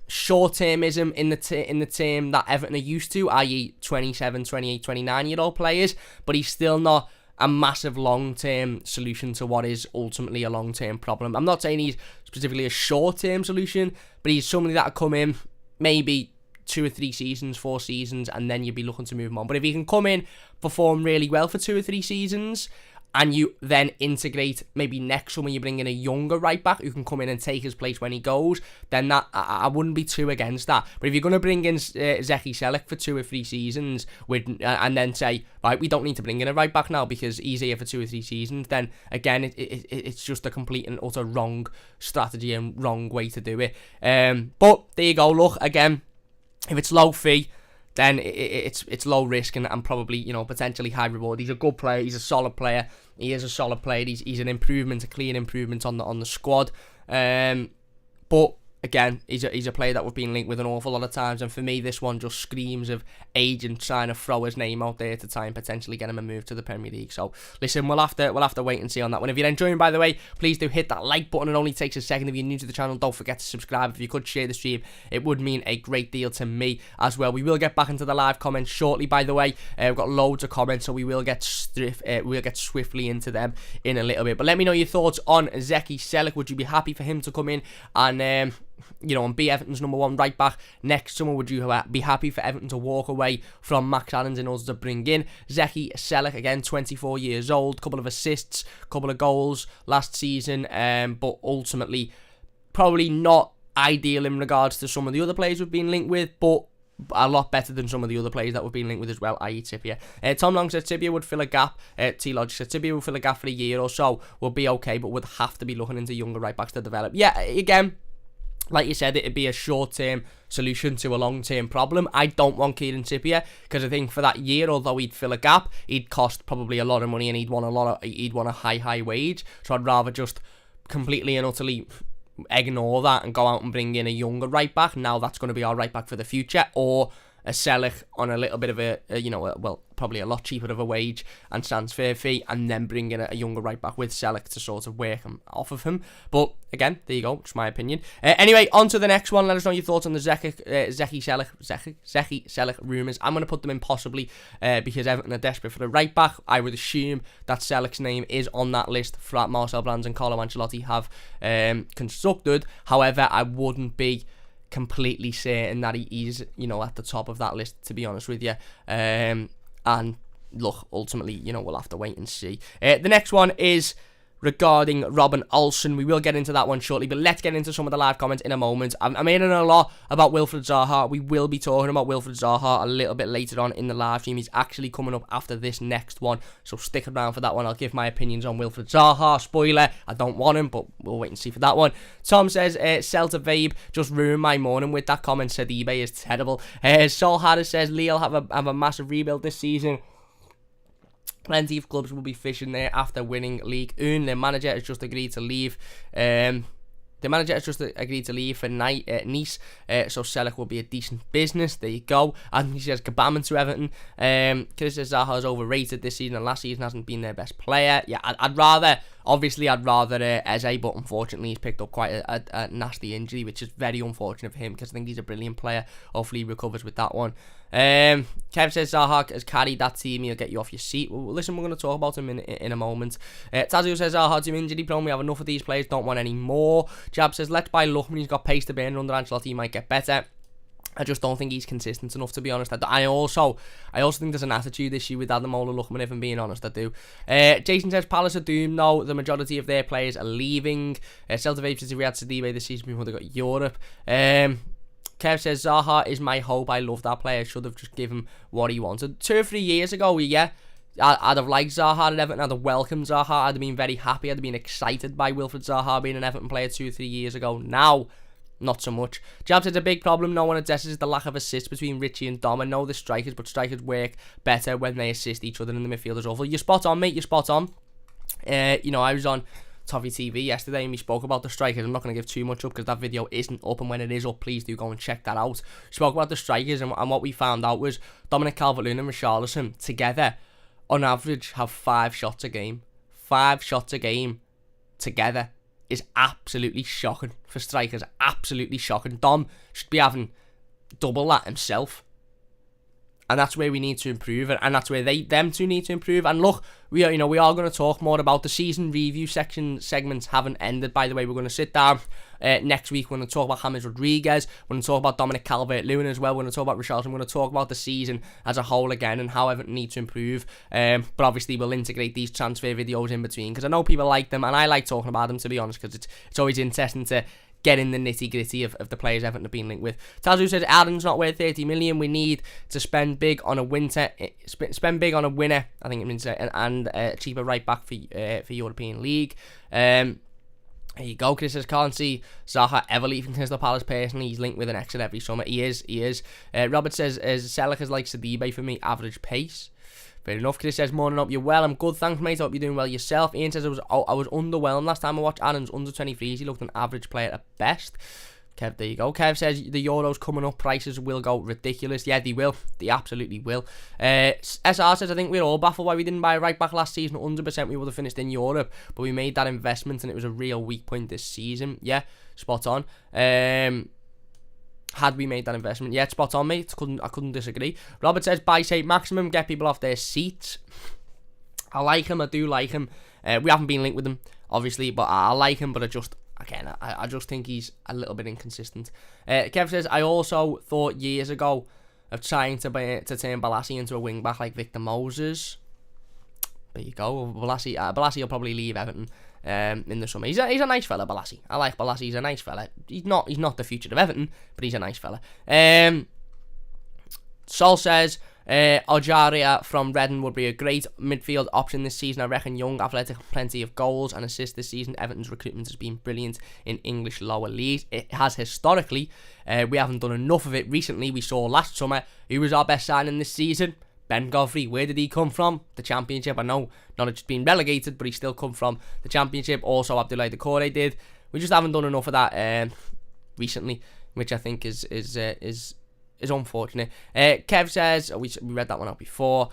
short-termism in the term that Everton are used to, i.e. 27, 28, 29-year-old players, but he's still not a massive long-term solution to what is ultimately a long-term problem. I'm not saying he's specifically a short-term solution, but he's somebody that'll come in, maybe 2 or 3 seasons, 4 seasons, and then you'd be looking to move him on. But if he can come in, perform really well for 2 or 3 seasons, and you then integrate, maybe next summer you bring in a younger right back who can come in and take his place when he goes, then that I wouldn't be too against that. But if you're going to bring in Zeki Celik for 2 or 3 seasons and then say, right, we don't need to bring in a right back now because he's here for 2 or 3 seasons, then again, it's just a complete and utter wrong strategy and wrong way to do it. But there you go. Look, again, if it's low fee, then it's low risk and probably, potentially high reward. He's a good player. He's a solid player. He is a solid player. He's an improvement, a clear improvement on the squad. But again, he's a player that we've been linked with an awful lot of times, and for me, this one just screams of agent trying to throw his name out there to try and potentially get him a move to the Premier League. So listen, we'll have to wait and see on that one. If you're enjoying, by the way, please do hit that like button. It only takes a second. If you're new to the channel, don't forget to subscribe. If you could share the stream, it would mean a great deal to me as well. We will get back into the live comments shortly, by the way. We've got loads of comments, so we will get swiftly into them in a little bit. But let me know your thoughts on Zeki Celik. Would you be happy for him to come in and and be Everton's number 1 right back next summer? Would you be happy for Everton to walk away from Max Allen in order to bring in Zeki Celik? Again, 24 years old, couple of assists, couple of goals last season, but ultimately probably not ideal in regards to some of the other players we've been linked with, but a lot better than some of the other players that we've been linked with as well, i.e. Trippier. Tom Long said Trippier would fill a gap. T-Lodge said Trippier would fill a gap for a year or so, will be okay, but would have to be looking into younger right backs to develop. Yeah, again, like you said, it'd be a short-term solution to a long-term problem. I don't want Kieran Trippier because I think for that year, although he'd fill a gap, he'd cost probably a lot of money and he'd want a high wage. So I'd rather just completely and utterly ignore that and go out and bring in a younger right back. Now that's going to be our right back for the future, or a Celik on a little bit of probably a lot cheaper of a wage and transfer fee, and then bring in a younger right back with Celik to sort of work off of him. But again, there you go, it's my opinion. Anyway, on to the next one. Let us know your thoughts on the Zeki Celik rumours. I'm going to put them in possibly because Everton are desperate for the right back. I would assume that Celik's name is on that list that Marcel Brands and Carlo Ancelotti have constructed. However, I wouldn't be completely certain that he's at the top of that list, to be honest with you. And look, ultimately, we'll have to wait and see. The next one is regarding Robin Olsen. We will get into that one shortly, but let's get into some of the live comments in a moment. I'm hearing a lot about Wilfried Zaha. We will be talking about Wilfried Zaha a little bit later on in the live stream. He's actually coming up after this next one, so stick around for that one. I'll give my opinions on Wilfried Zaha. Spoiler, I don't want him, but we'll wait and see for that one. Tom says, Celta Vabe just ruined my morning with that comment, said eBay is terrible. Sol Harris says, Lille have a massive rebuild this season. Plenty of clubs will be fishing there after winning League 1. Their manager has just agreed to leave. The manager has just agreed to leave for Nice, so Celik will be a decent business. There you go. And he says Kabam to Everton. Chris says Zaha is overrated this season, and last season hasn't been their best player. Yeah, I'd rather Eze, but unfortunately he's picked up quite a nasty injury, which is very unfortunate for him because I think he's a brilliant player. Hopefully he recovers with that one. Kev says Zaha has carried that team, he'll get you off your seat. Well, listen, we're going to talk about him in a moment. Tazio says Zaha too injury prone, we have enough of these players, don't want any more. Jab says let's buy Luckman, he's got pace to burn, under Ancelotti he might get better. I just don't think he's consistent enough, to be honest. I also think there's an attitude issue with Ademola Lookman, if I'm being honest, I do. Jason says Palace are doomed now. The majority of their players are leaving. Celta Vape says Riyad Sidibe this season before they got Europe. Kev says Zaha is my hope. I love that player. Should have just given him what he wanted. 2 or 3 years ago, yeah, I'd have liked Zaha at Everton. I'd have welcomed Zaha. I'd have been very happy. I'd have been excited by Wilfried Zaha being an Everton player 2 or 3 years ago. Now, not so much. Jab says a big problem no one addresses the lack of assists between Richie and Dom. I know the strikers, but strikers work better when they assist each other, and the midfield is awful. You're spot on, mate. You're spot on. I was on Toffee TV yesterday and we spoke about the strikers. I'm not going to give too much up because that video isn't up, and when it is up, please do go and check that out. We spoke about the strikers, and what we found out was Dominic Calvert-Lewin and Richarlison together on average have 5 shots a game. 5 shots a game together is absolutely shocking for strikers. Absolutely shocking. Dom should be having double that himself. And that's where we need to improve, and that's where them two need to improve. And look, we are going to talk more about the season review segments haven't ended, by the way. We're going to sit down next week. We're going to talk about James Rodriguez. We're going to talk about Dominic Calvert-Lewin as well. We're going to talk about Richarlison. We're going to talk about the season as a whole again and how Everton need to improve. But obviously, we'll integrate these transfer videos in between because I know people like them, and I like talking about them, to be honest, because it's always interesting to get in the nitty-gritty of the players Everton have been linked with. Tazu says Adam's not worth 30 million. We need to spend big on a winner. I think it means and cheaper right back for European League. There you go. Chris says can't see Zaha ever leaving Crystal Palace personally. He's linked with an exit every summer. He is. Robert says Celik is like Sidibe for me, average pace. Fair enough. Chris says, morning up, you're well. I'm good, thanks, mate. Hope you're doing well yourself. Ian says, I was underwhelmed last time I watched Adams under 23s. He looked an average player at best. Kev, there you go. Kev says, the Euros coming up, prices will go ridiculous. Yeah, they will. They absolutely will. SR says, I think we're all baffled why we didn't buy a right back last season. 100% we would have finished in Europe, but we made that investment and it was a real weak point this season. Yeah, spot on. Had we made that investment? Yeah, spot on, mate. I couldn't disagree. Robert says, buy Saint Maximum, get people off their seats. I like him. I do like him. We haven't been linked with him, obviously, but I like him. But I just think he's a little bit inconsistent. Kev says, I also thought years ago of trying to turn Balassi into a wing back like Victor Moses. There you go. Balassi will probably leave Everton in the summer. He's a nice fella, Balassi. I like Balassi. He's a nice fella. He's not the future of Everton, but he's a nice fella. Sol says Aljaria from Reading would be a great midfield option this season. I reckon young, athletic, plenty of goals and assists this season. Everton's recruitment has been brilliant in English lower leagues. It has historically. We haven't done enough of it recently. We saw last summer who was our best signing this season. Ben Godfrey, where did he come from? The Championship. I know not just been relegated, but he still come from the Championship. Also, Abdoulaye Doucouré did. We just haven't done enough of that recently, which I think is unfortunate. Kev says we read that one out before.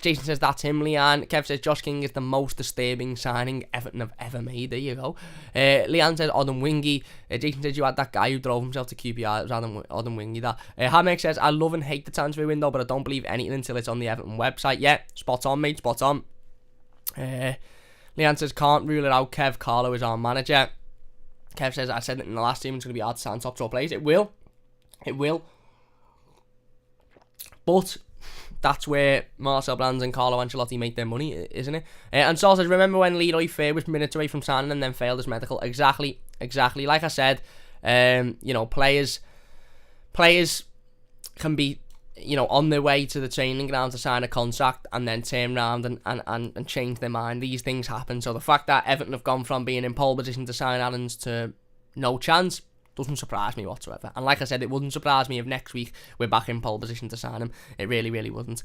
Jason says that's him, Leanne. Kev says Josh King is the most disturbing signing Everton have ever made. There you go. Leanne says Odin Wingy. Jason says you had that guy who drove himself to QPR. It was Odin Wingy. That. Hamek says I love and hate the transfer window, but I don't believe anything until it's on the Everton website. Yeah, spot on, mate. Spot on. Leanne says can't rule it out. Kev, Carlo is our manager. Kev says I said it in the last team. It's going to be hard to sign top draw players. It will. But that's where Marcel Brands and Carlo Ancelotti make their money, isn't it? And Saul says, remember when Leroy Fair was minutes away from signing and then failed his medical? Exactly. Like I said, players can be, on their way to the training ground to sign a contract and then turn around and change their mind. These things happen. So the fact that Everton have gone from being in pole position to sign Adams to no chance doesn't surprise me whatsoever. And like I said, it wouldn't surprise me if next week we're back in pole position to sign him. It really, really wouldn't.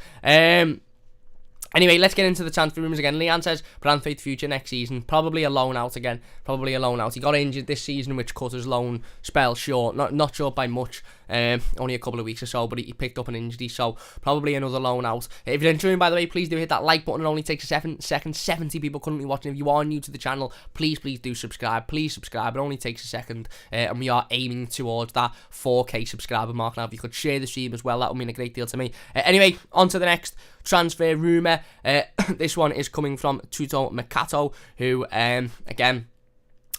Anyway, let's get into the transfer rumours again. Leanne says Branthwaite future next season. Probably a loan out again. He got injured this season, which cut his loan spell short. Not short by much. Only a couple of weeks or so, but he picked up an injury, so probably another loan out. If you're enjoying, by the way, please do hit that like button. It only takes a second. 70 people currently watching. If you are new to the channel, please do subscribe. Please subscribe. It only takes a second, and we are aiming towards that 4K subscriber mark now. If you could share the stream as well, that would mean a great deal to me. Anyway, on to the next transfer rumour. This one is coming from Tutto Mercato, who, again,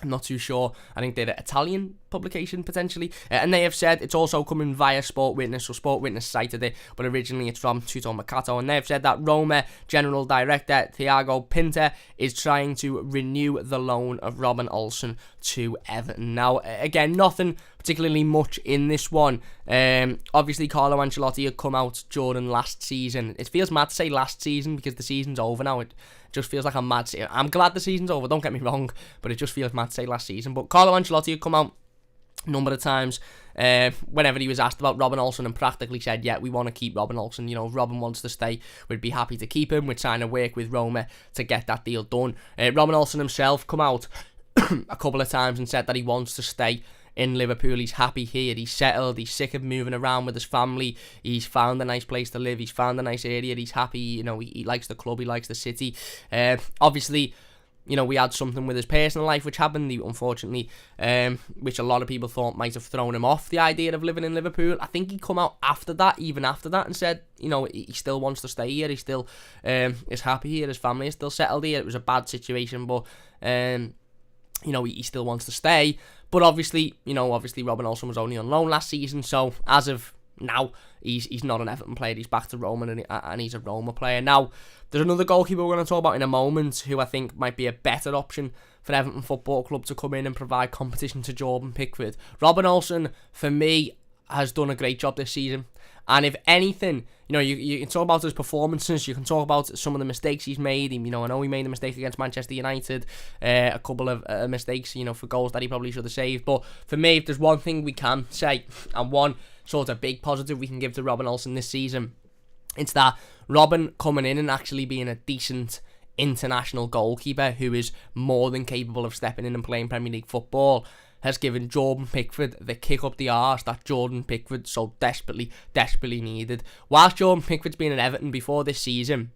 I'm not too sure. I think they're an Italian publication, potentially. And they have said it's also coming via Sport Witness. So Sport Witness cited it, but originally it's from Tutto Mercato. And they have said that Roma General Director Thiago Pinter is trying to renew the loan of Robin Olsen to Everton. Now, again, nothing particularly much in this one. Obviously, Carlo Ancelotti had come out during last season. It feels mad to say last season because the season's over now. It just feels like a mad season. I'm glad the season's over, don't get me wrong, but it just feels mad to say last season. But Carlo Ancelotti had come out a number of times whenever he was asked about Robin Olsen and practically said, yeah, we want to keep Robin Olsen. If Robin wants to stay, we'd be happy to keep him. We're trying to work with Roma to get that deal done. Robin Olsen himself come out a couple of times and said that he wants to stay in Liverpool. He's happy here, he's settled, he's sick of moving around with his family, he's found a nice place to live, he's found a nice area, he's happy, he likes the club, he likes the city. Obviously, we had something with his personal life which happened, unfortunately, which a lot of people thought might have thrown him off the idea of living in Liverpool. I think he come out even after that, and said, he still wants to stay here. He still is happy here. His family is still settled here. It was a bad situation, but he still wants to stay. But obviously Robin Olsen was only on loan last season, so as of now, he's not an Everton player. He's back to Roma, and he's a Roma player. Now, there's another goalkeeper we're going to talk about in a moment who I think might be a better option for Everton Football Club to come in and provide competition to Jordan Pickford. Robin Olsen, for me, has done a great job this season. And if anything, you can talk about his performances, you can talk about some of the mistakes he's made. I know he made a mistake against Manchester United, a couple of mistakes, for goals that he probably should have saved. But for me, if there's one thing we can say, and one sort of big positive we can give to Robin Olsen this season, it's that Robin coming in and actually being a decent international goalkeeper who is more than capable of stepping in and playing Premier League football has given Jordan Pickford the kick up the arse that Jordan Pickford so desperately needed. Whilst Jordan Pickford's been at Everton before this season,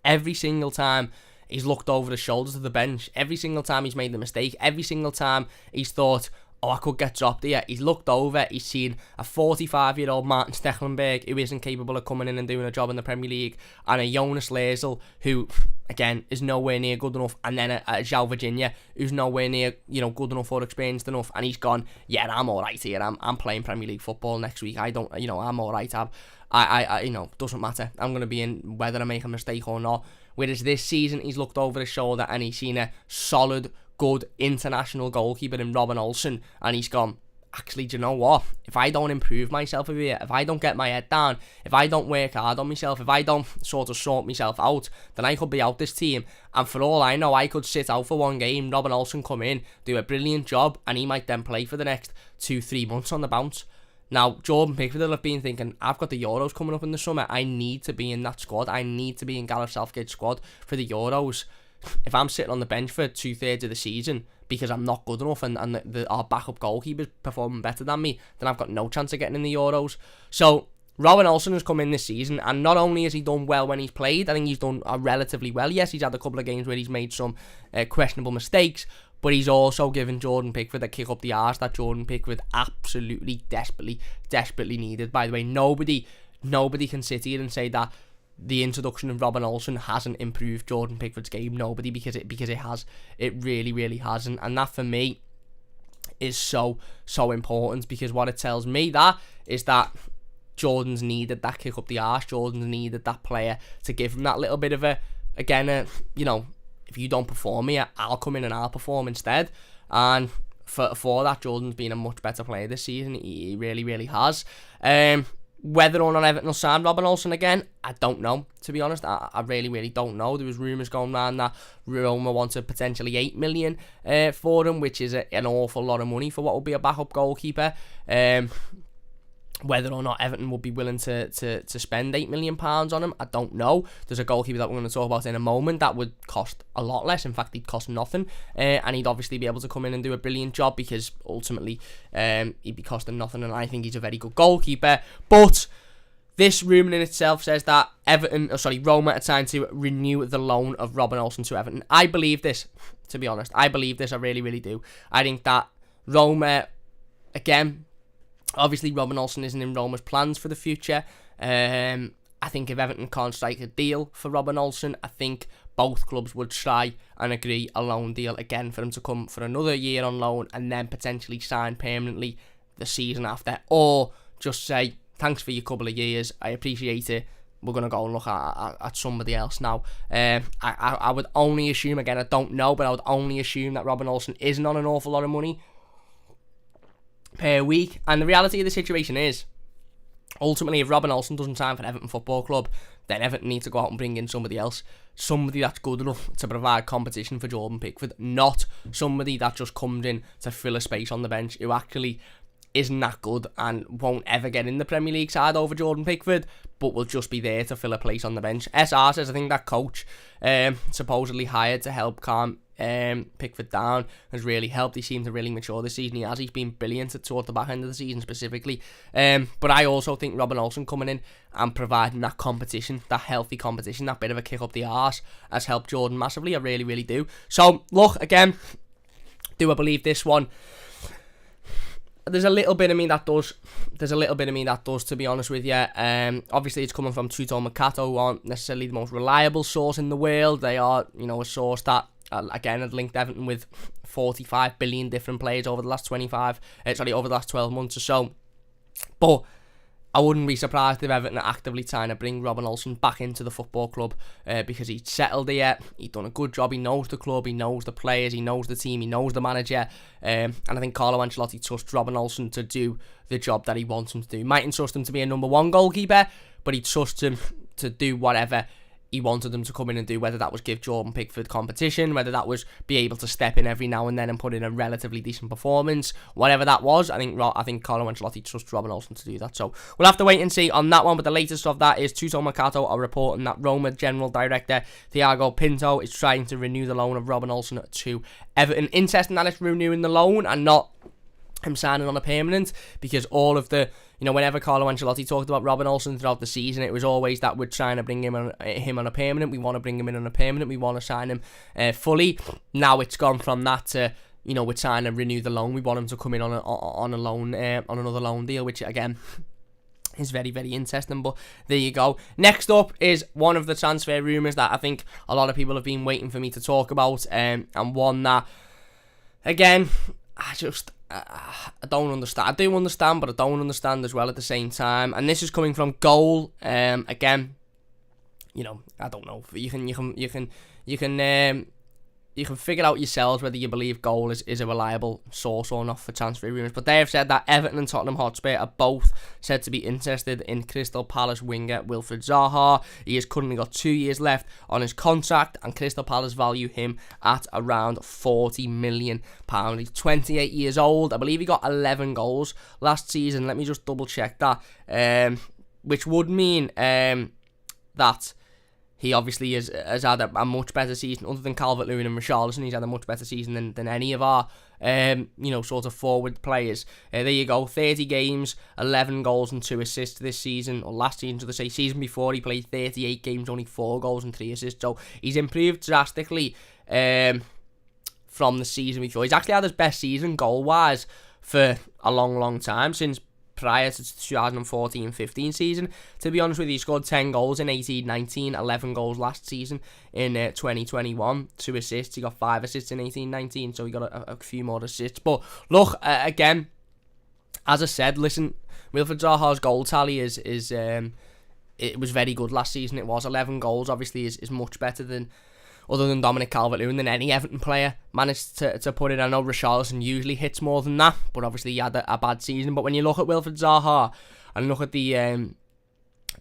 every single time he's looked over the shoulders of the bench, every single time he's made the mistake, every single time he's thought, I could get dropped here, he's looked over, he's seen a 45-year-old Martin Stecklenberg who isn't capable of coming in and doing a job in the Premier League, and a Jonas Leisel who, again, is nowhere near good enough, and then a João Virginia who's nowhere near, good enough or experienced enough, and he's gone, yeah, I'm alright here, I'm playing Premier League football next week, I'm alright, doesn't matter, I'm going to be in whether I make a mistake or not. Whereas this season, he's looked over his shoulder and he's seen a solid, good international goalkeeper in Robin Olsen, and he's gone, actually, do you know what? If I don't improve myself over here, if I don't get my head down, if I don't work hard on myself, if I don't sort myself out, then I could be out this team. And for all I know, I could sit out for one game, Robin Olsen come in, do a brilliant job, and he might then play for the next 2-3 months on the bounce. Now, Jordan Pickford will have been thinking, I've got the Euros coming up in the summer. I need to be in that squad. I need to be in Gareth Southgate's squad for the Euros. If I'm sitting on the bench for 2/3 of the season because I'm not good enough and our backup goalkeeper's performing better than me, then I've got no chance of getting in the Euros. So, Robin Olsen has come in this season, and not only has he done well when he's played, I think he's done relatively well. Yes, he's had a couple of games where he's made some questionable mistakes, but he's also given Jordan Pickford a kick up the arse that Jordan Pickford absolutely, desperately needed. By the way, nobody can sit here and say that the introduction of Robin Olsen hasn't improved Jordan Pickford's game. Nobody, because it has. It really has. And that, for me, is so important, because what it tells me is that Jordan's needed that kick up the arse. Jordan's needed that player to give him that little bit of if you don't perform here, I'll come in and I'll perform instead. And for that, Jordan's been a much better player this season. He really has. Whether or not Everton will sign Robin Olsen again, I don't know, to be honest. I really don't know. There was rumours going around that Roma wanted potentially 8 million for him, which is an awful lot of money for what will be a backup goalkeeper. Whether or not Everton would be willing to spend £8 million on him, I don't know. There's a goalkeeper that we're going to talk about in a moment that would cost a lot less. In fact, he'd cost nothing. And he'd obviously be able to come in and do a brilliant job, because ultimately he'd be costing nothing, and I think he's a very good goalkeeper. But this rumour in itself says that Roma are trying to renew the loan of Robin Olsen to Everton. I believe this, to be honest. I believe this, I really do. I think that Roma, again, obviously, Robin Olsen isn't in Roma's plans for the future. I think if Everton can't strike a deal for Robin Olsen, I think both clubs would try and agree a loan deal again for him to come for another year on loan and then potentially sign permanently the season after. Or just say, thanks for your couple of years, I appreciate it, we're going to go and look at somebody else now. I would only assume, again, I don't know, but I would only assume that Robin Olsen isn't on an awful lot of money per week. And the reality of the situation is, ultimately, if Robin Olsen doesn't sign for Everton Football Club, then Everton need to go out and bring in somebody else. Somebody that's good enough to provide competition for Jordan Pickford, not somebody that just comes in to fill a space on the bench, who actually isn't that good and won't ever get in the Premier League side over Jordan Pickford, but will just be there to fill a place on the bench. SR says, I think that coach supposedly hired to help calm Pickford down has really helped. He seemed to really mature this season. He's been brilliant toward the back end of the season specifically. But I also think Robin Olsen coming in and providing that competition, that healthy competition, that bit of a kick up the arse has helped Jordan massively. I really, really do. So, look, again, do I believe this one? There's a little bit of me that does. To be honest with you. Obviously, it's coming from Tuto Mercato, who aren't necessarily the most reliable source in the world. They are, a source that, again, had linked Everton with 45 billion different players over the last 12 months or so. But I wouldn't be surprised if Everton are actively trying to bring Robin Olsen back into the football club because he's settled here. He's done a good job. He knows the club. He knows the players. He knows the team. He knows the manager. And I think Carlo Ancelotti trusts Robin Olsen to do the job that he wants him to do. He mightn't trust him to be a number one goalkeeper, but he trusts him to do whatever he wanted them to come in and do, whether that was give Jordan Pickford competition, whether that was be able to step in every now and then and put in a relatively decent performance, whatever that was. I think Carlo Ancelotti trusts Robin Olsen to do that. So we'll have to wait and see on that one. But the latest of that is Tuto Mercato are reporting that Roma General Director Thiago Pinto is trying to renew the loan of Robin Olsen to Everton. Interesting that it's renewing the loan and not him signing on a permanent, because all of the, whenever Carlo Ancelotti talked about Robin Olsen throughout the season, it was always that we're trying to bring him on a permanent. We want to bring him in on a permanent. We want to sign him fully. Now it's gone from that to, we're trying to renew the loan. We want him to come in on a loan, on another loan deal, which again is very, very interesting. But there you go. Next up is one of the transfer rumours that I think a lot of people have been waiting for me to talk about, and one that, again, I don't understand. I do understand, but I don't understand as well at the same time. And this is coming from Goal. Again, I don't know. You can figure out yourselves whether you believe Goal is a reliable source or not for transfer rumours. But they have said that Everton and Tottenham Hotspur are both said to be interested in Crystal Palace winger Wilfried Zaha. He has currently got 2 years left on his contract, and Crystal Palace value him at around £40 million. He's 28 years old. I believe he got 11 goals last season. Let me just double check that. Which would mean that he obviously has had a much better season, other than Calvert-Lewin and Richarlison. He's had a much better season than any of our, sort of forward players. There you go, 30 games, 11 goals and 2 assists this season, or last season, the season before he played 38 games, only 4 goals and 3 assists. So he's improved drastically from the season before. He's actually had his best season goal-wise for a long, long time, since prior to 2014-15 season. To be honest with you, he scored 10 goals in 18-19, 11 goals last season in 2021, 2 assists. He got 5 assists in 18-19, so he got a few more assists. But look, again, as I said, listen, Wilfried Zaha's goal tally is it was very good last season. It was 11 goals, obviously is much better than, other than Dominic Calvert-Lewin, than any Everton player managed to put in. I know Richarlison usually hits more than that, but obviously he had a bad season. But when you look at Wilfried Zaha and look at the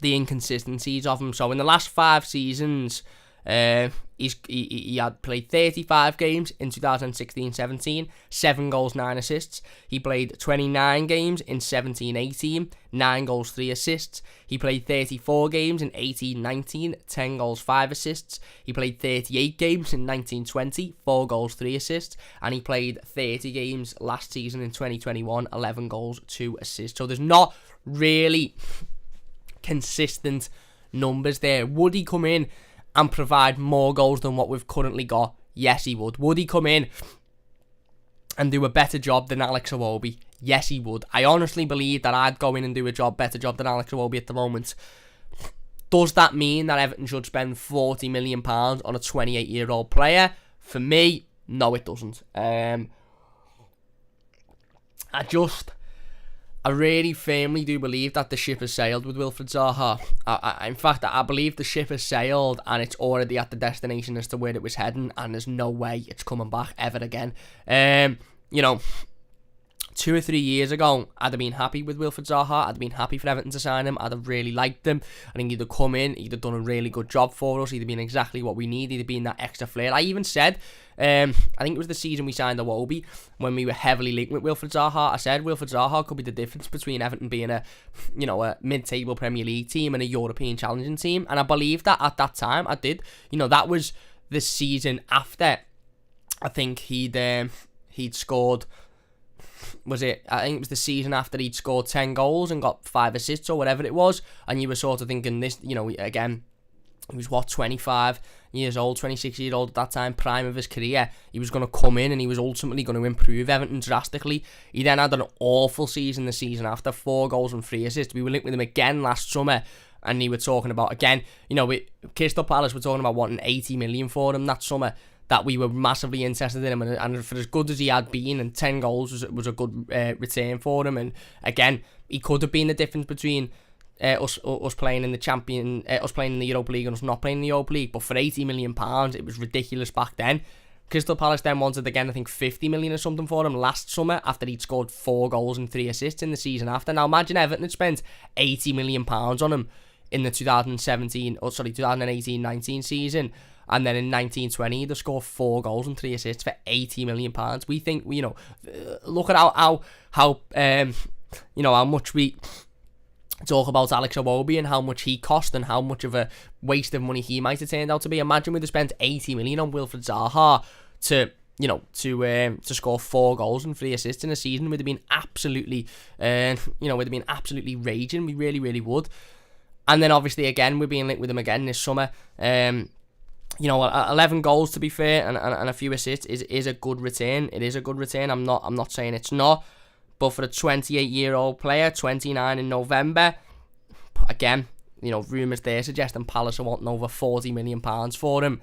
inconsistencies of him, so in the last 5 seasons, he had played 35 games in 2016-17, 7 goals, 9 assists. He played 29 games in 17-18, 9 goals, 3 assists. He played 34 games in 18-19, 10 goals, 5 assists. He played 38 games in 19-20, 4 goals, 3 assists. And he played 30 games last season in 2021, 11 goals, 2 assists. So there's not really consistent numbers there. Would he come in and provide more goals than what we've currently got? Yes, he would. Would he come in and do a better job than Alex Iwobi? Yes, he would. I honestly believe that I'd go in and do a better job than Alex Iwobi at the moment. Does that mean that Everton should spend £40 million on a 28-year-old player? For me, no, it doesn't. I really firmly do believe that the ship has sailed with Wilfried Zaha. In fact, I believe the ship has sailed and it's already at the destination as to where it was heading, and there's no way it's coming back ever again. 2 or 3 years ago, I'd have been happy with Wilfried Zaha. I'd have been happy for Everton to sign him. I'd have really liked him. I think he'd have come in, he'd have done a really good job for us. He'd have been exactly what we need. He'd have been that extra flair. I even said, I think it was the season we signed Iwobi, when we were heavily linked with Wilfried Zaha. I said Wilfried Zaha could be the difference between Everton being a mid-table Premier League team and a European challenging team. And I believed that at that time. I did. That was the season after. I think he'd scored. I think it was the season after he'd scored 10 goals and got 5 assists or whatever it was, and you were sort of thinking this, again, he was 25 years old, 26 years old at that time, prime of his career. He was going to come in and he was ultimately going to improve Everton drastically. He then had an awful season the season after, 4 goals and 3 assists. We were linked with him again last summer, and he were talking about, again, with Crystal Palace, we're talking about wanting 80 million for him that summer, that we were massively interested in him, and for as good as he had been, and 10 goals was a good return for him. And again, he could have been the difference between us playing in us playing in the Europa League and us not playing in the Europa League. But for £80 million, it was ridiculous back then. Crystal Palace then wanted, again, I think 50 million or something for him last summer, after he'd scored 4 goals and 3 assists in the season after. Now imagine Everton had spent £80 million on him in the 2018-19 season. And then in 19-20, he'd have scored 4 goals and 3 assists for £80 million. We think, look at how much we talk about Alex Iwobi and how much he cost and how much of a waste of money he might have turned out to be. Imagine we'd have spent 80 million on Wilfried Zaha to score 4 goals and 3 assists in a season. We'd have been absolutely, raging. We really, really would. And then obviously again, we're being linked with him again this summer. 11 goals, to be fair, and a few assists is a good return. It is a good return. I'm not saying it's not. But for a 28-year-old player, 29 in November, again, rumours there suggesting Palace are wanting over £40 million for him.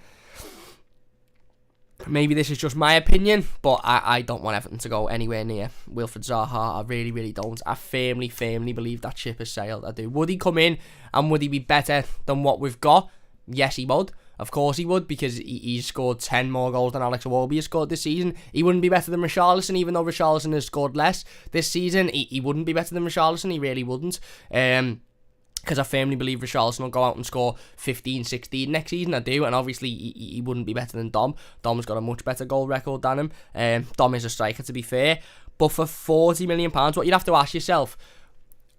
Maybe this is just my opinion, but I don't want Everton to go anywhere near Wilfried Zaha. I really, really don't. I firmly believe that ship has sailed. I do. Would he come in and would he be better than what we've got? Yes, he would. Of course he would, because he's scored 10 more goals than Alex Iwobi has scored this season. He wouldn't be better than Richarlison, even though Richarlison has scored less this season. He wouldn't be better than Richarlison. He really wouldn't. Because I firmly believe Richarlison will go out and score 15, 16 next season. I do. And obviously, he wouldn't be better than Dom. Dom's got a much better goal record than him. Dom is a striker, to be fair. But for £40 million, what you'd have to ask yourself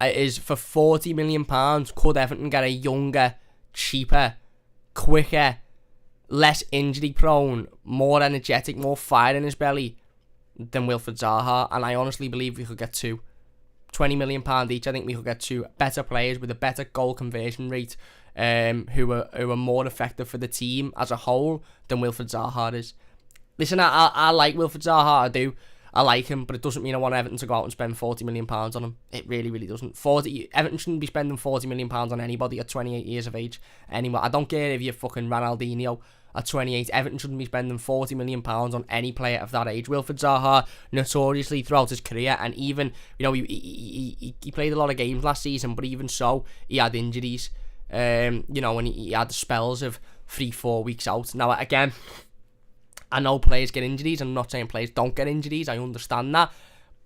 is, for £40 million, could Everton get a younger, cheaper, quicker, less injury prone, more energetic, more fire in his belly than Wilfried Zaha? And I honestly believe we could get 2. £20 million each. I think we could get 2 better players with a better goal conversion rate, who are more effective for the team as a whole than Wilfried Zaha is. Listen, I like Wilfried Zaha, I do. I like him, but it doesn't mean I want Everton to go out and spend £40 million on him. It really, really doesn't. Everton shouldn't be spending £40 million on anybody at 28 years of age anymore. I don't care if you're fucking Ronaldinho at 28. Everton shouldn't be spending £40 million on any player of that age. Wilfried Zaha, notoriously throughout his career, and even, he played a lot of games last season, but even so, he had injuries. And he had spells of 3-4 weeks out. Now, again, I know players get injuries. I'm not saying players don't get injuries. I understand that.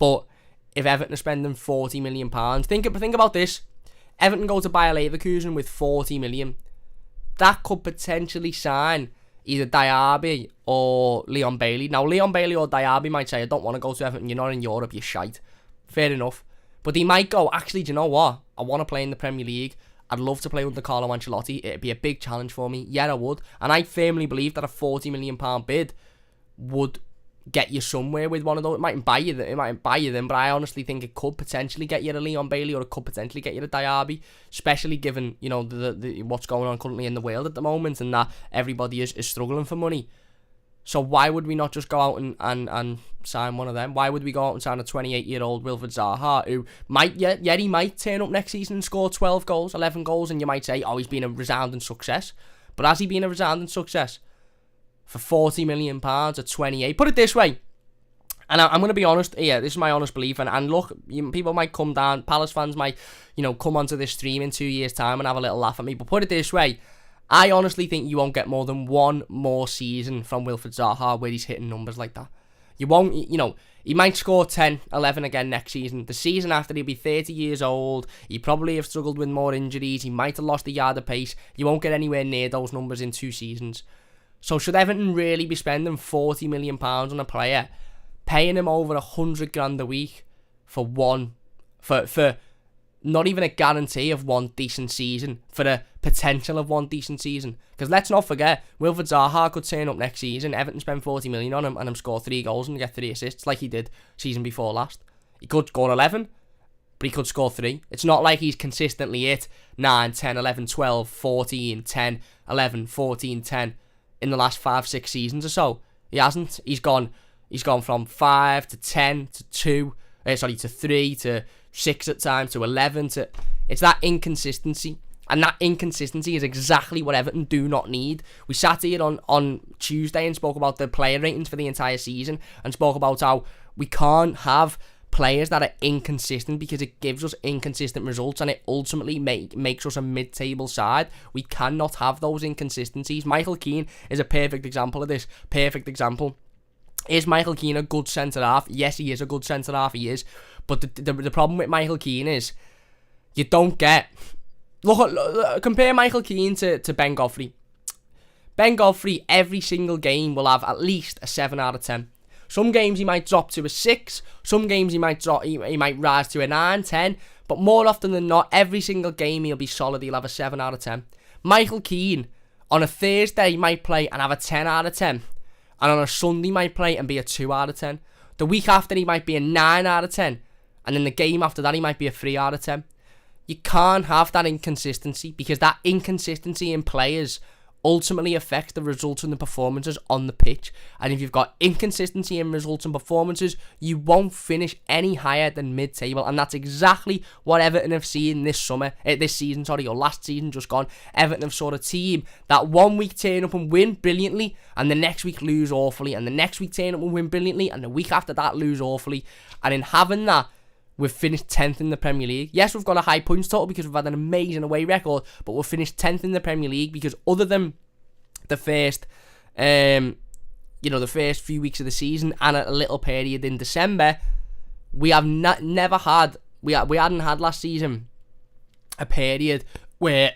But if Everton are spending £40 million, think about this. Everton go to Bayer Leverkusen with £40 million. That could potentially sign either Diaby or Leon Bailey. Now, Leon Bailey or Diaby might say, I don't want to go to Everton. You're not in Europe. You're shite. Fair enough. But he might go, actually, do you know what? I want to play in the Premier League. I'd love to play under Carlo Ancelotti. It'd be a big challenge for me. Yeah, I would. And I firmly believe that a £40 million bid would get you somewhere with one of those. It mightn't buy you them, but I honestly think it could potentially get you a Leon Bailey, or it could potentially get you a Diaby, especially given, the what's going on currently in the world at the moment, and that everybody is struggling for money. So why would we not just go out and sign one of them? Why would we go out and sign a 28-year-old Wilfried Zaha, who he might turn up next season and score 12 goals, 11 goals, and you might say, oh, he's been a resounding success. But has he been a resounding success? For £40 million at 28. Put it this way, and I'm going to be honest here, this is my honest belief, and look, people might come down, Palace fans might, come onto this stream in 2 years' time and have a little laugh at me, but put it this way, I honestly think you won't get more than one more season from Wilfried Zaha where he's hitting numbers like that. You won't, He might score 10, 11 again next season. The season after, he'll be 30 years old. He probably have struggled with more injuries. He might have lost a yard of pace. You won't get anywhere near those numbers in 2 seasons. So should Everton really be spending £40 million on a player, paying him over 100 grand a week for not even a guarantee of one decent season, for the potential of one decent season? Because let's not forget, Wilfried Zaha could turn up next season, Everton spend 40 million on him, and him score 3 goals and get 3 assists like he did season before last. He could score 11, but he could score 3. It's not like he's consistently hit 9, 10, 11, 12, 14, 10, 11, 14, 10 in the last 5-6 seasons or so. He hasn't. He's gone from 5 to 10 to 2, to 3 to 6 at times to 11 to... It's that inconsistency. And that inconsistency is exactly what Everton do not need. We sat here on Tuesday and spoke about the player ratings for the entire season, and spoke about how we can't have players that are inconsistent because it gives us inconsistent results, and it ultimately makes us a mid-table side. We cannot have those inconsistencies. Michael Kean is a perfect example of this. Perfect example. Is Michael Kean a good centre-half? Yes, he is a good centre-half, he is. But the problem with Michael Kean is you don't get... Look, compare Michael Kean to Ben Godfrey. Ben Godfrey, every single game, will have at least a 7 out of 10. Some games he might drop to a 6. Some games he might rise to a 9, 10. But more often than not, every single game he'll be solid. He'll have a 7 out of 10. Michael Kean, on a Thursday, he might play and have a 10 out of 10. And on a Sunday, he might play and be a 2 out of 10. The week after, he might be a 9 out of 10. And then the game after that, he might be a 3 out of 10. You can't have that inconsistency, because that inconsistency in players ultimately affects the results and the performances on the pitch. And if you've got inconsistency in results and performances, you won't finish any higher than mid-table. And that's exactly what Everton have seen this season, or last season just gone. Everton have sort of team that 1 week turn up and win brilliantly, and the next week lose awfully, and the next week turn up and win brilliantly, and the week after that lose awfully. And in having that, we've finished 10th in the Premier League. Yes, we've got a high points total because we've had an amazing away record, but we've finished 10th in the Premier League because, other than the first few weeks of the season and a little period in December, we have never had, we hadn't had last season a period where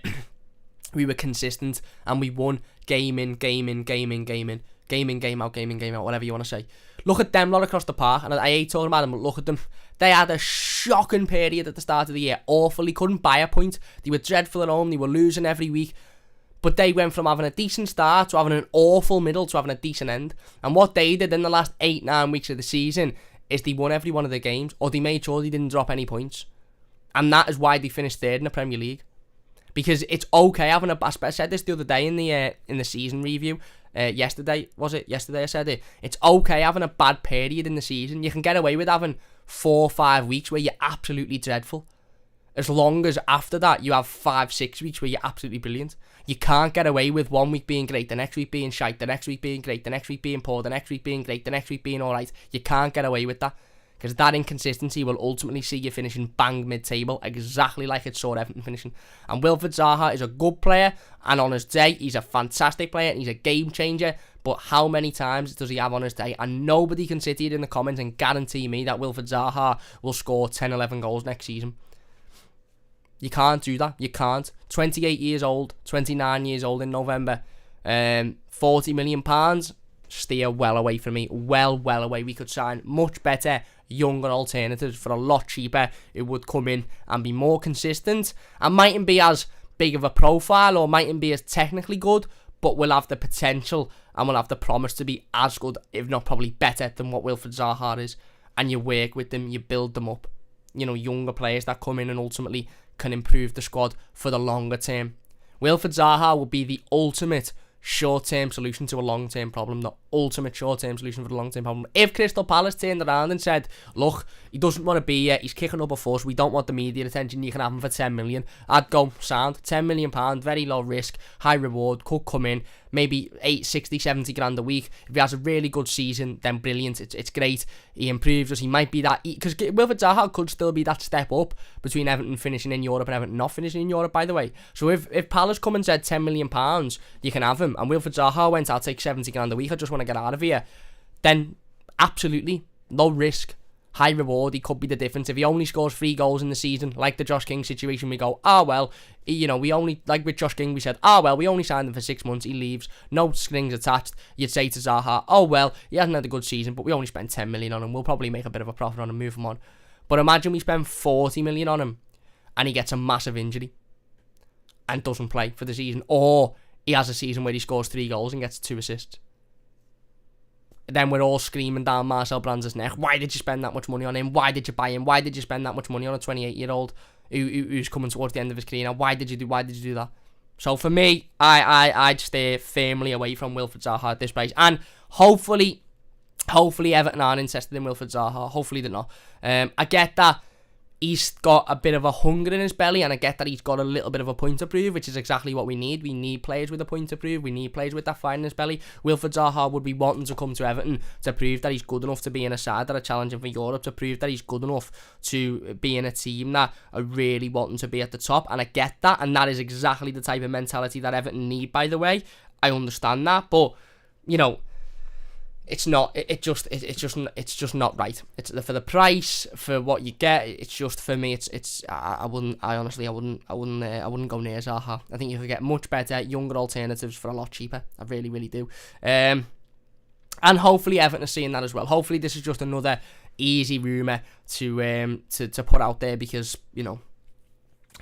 we were consistent and we won game in, game out, whatever you want to say. Look at them lot across the park, and I hate talking about them, but look at them. They had a shocking period at the start of the year. Awfully, couldn't buy a point. They were dreadful at home. They were losing every week. But they went from having a decent start to having an awful middle to having a decent end. And what they did in the last 8-9 weeks of the season is they won every one of their games, or they made sure they didn't drop any points. And that is why they finished 3rd in the Premier League. Because it's okay having a... I said this the other day in the season review. Yesterday I said it. It's okay having a bad period in the season. You can get away with having 4 or 5 weeks where you're absolutely dreadful, as long as after that you have 5-6 weeks where you're absolutely brilliant. You can't get away with 1 week being great, the next week being shite, the next week being great, the next week being poor, the next week being great, the next week being alright. You can't get away with that, because that inconsistency will ultimately see you finishing bang mid-table, exactly like it saw Everton finishing. And Wilfried Zaha is a good player, and on his day, he's a fantastic player, and he's a game changer, but how many times does he have on his day? And nobody can sit here in the comments and guarantee me that Wilfried Zaha will score 10, 11 goals next season. You can't do that. You can't. 28 years old, 29 years old in November, £40 million, steer well away from me. Well away. We could sign much better younger alternatives for a lot cheaper. It would come in and be more consistent, and mightn't be as big of a profile, or mightn't be as technically good, but will have the potential and will have the promise to be as good, if not probably better, than what Wilfried Zaha is. And you work with them, you build them up. Younger players that come in and ultimately can improve the squad for the longer term. Wilfried Zaha will be the ultimate short-term solution to a long-term problem. The ultimate short-term solution for the long-term problem. If Crystal Palace turned around and said, look, he doesn't want to be here, he's kicking up a fuss, we don't want the media attention, you can have him for 10 million, I'd go, sound, £10 million, very low risk, high reward, could come in, maybe 60, 70 grand a week. If he has a really good season, then brilliant, it's great, he improves us, he might be that, because Wilfried Zaha could still be that step up between Everton finishing in Europe and Everton not finishing in Europe, by the way. So if Palace come and said £10 million, you can have him, and Wilfried Zaha went, I'll take 70 grand a week, I just want to get out of here, then absolutely, low risk, high reward. He could be the difference. If he only scores 3 goals in the season, like the Josh King situation, we go, we only, like with Josh King, we said, we only signed him for 6 months, he leaves, no strings attached. You'd say to Zaha, he hasn't had a good season, but we only spent 10 million on him, we'll probably make a bit of a profit on him, move him on. But imagine we spend 40 million on him, and he gets a massive injury, and doesn't play for the season, or he has a season where he scores 3 goals and gets 2 assists. Then we're all screaming down Marcel Brands' neck, why did you spend that much money on him? Why did you buy him? Why did you spend that much money on a 28-year-old who's coming towards the end of his career? Now, why did you do that? So for me, I'd stay firmly away from Wilfried Zaha at this price. And hopefully Everton aren't interested in Wilfried Zaha. Hopefully they're not. I get that he's got a bit of a hunger in his belly, and I get that he's got a little bit of a point to prove, which is exactly what we need. We need players with a point to prove. We need players with that fire in his belly. Wilfried Zaha would be wanting to come to Everton to prove that he's good enough to be in a side that are challenging for Europe, to prove that he's good enough to be in a team that are really wanting to be at the top, and I get that, and that is exactly the type of mentality that Everton need, by the way. I understand that, but, it's not. It's just not right. It's for the price, for what you get. It's just, for me. I wouldn't go near Zaha. I think you could get much better, younger alternatives for a lot cheaper. I really, really do. And hopefully Everton are seeing that as well. Hopefully this is just another easy rumour to put out there, because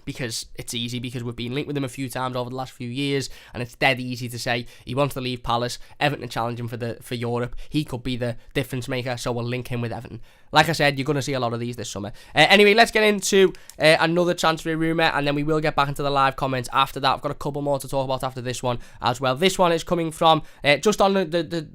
it's easy, because we've been linked with him a few times over the last few years, and it's dead easy to say he wants to leave Palace, Everton are challenging for Europe, he could be the difference maker, so we'll link him with Everton. Like I said, you're going to see a lot of these this summer. Anyway, let's get into another transfer rumour, and then we will get back into the live comments after that. I've got a couple more to talk about after this one as well. This one is coming from, just on the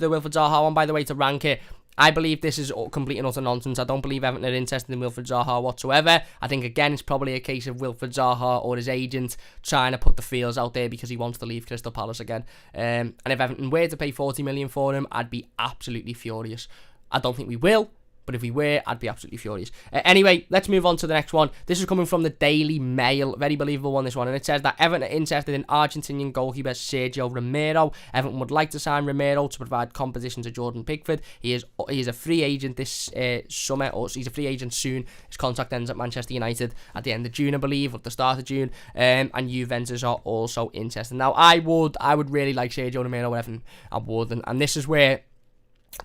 Wilfried Zaha one, by the way, to rank it. I believe this is complete and utter nonsense. I don't believe Everton are interested in Wilfried Zaha whatsoever. I think, again, it's probably a case of Wilfried Zaha or his agent trying to put the feels out there because he wants to leave Crystal Palace again. And if Everton were to pay 40 million for him, I'd be absolutely furious. I don't think we will, but if we were, I'd be absolutely furious. Anyway, let's move on to the next one. This is coming from the Daily Mail. Very believable one, this one. And it says that Everton are interested in Argentinian goalkeeper Sergio Romero. Everton would like to sign Romero to provide competition to Jordan Pickford. He is a free agent this summer, or he's a free agent soon. His contract ends at Manchester United at the end of June, I believe, or at the start of June. And Juventus are also interested. Now, I would really like Sergio Romero with Everton. I would. And this is where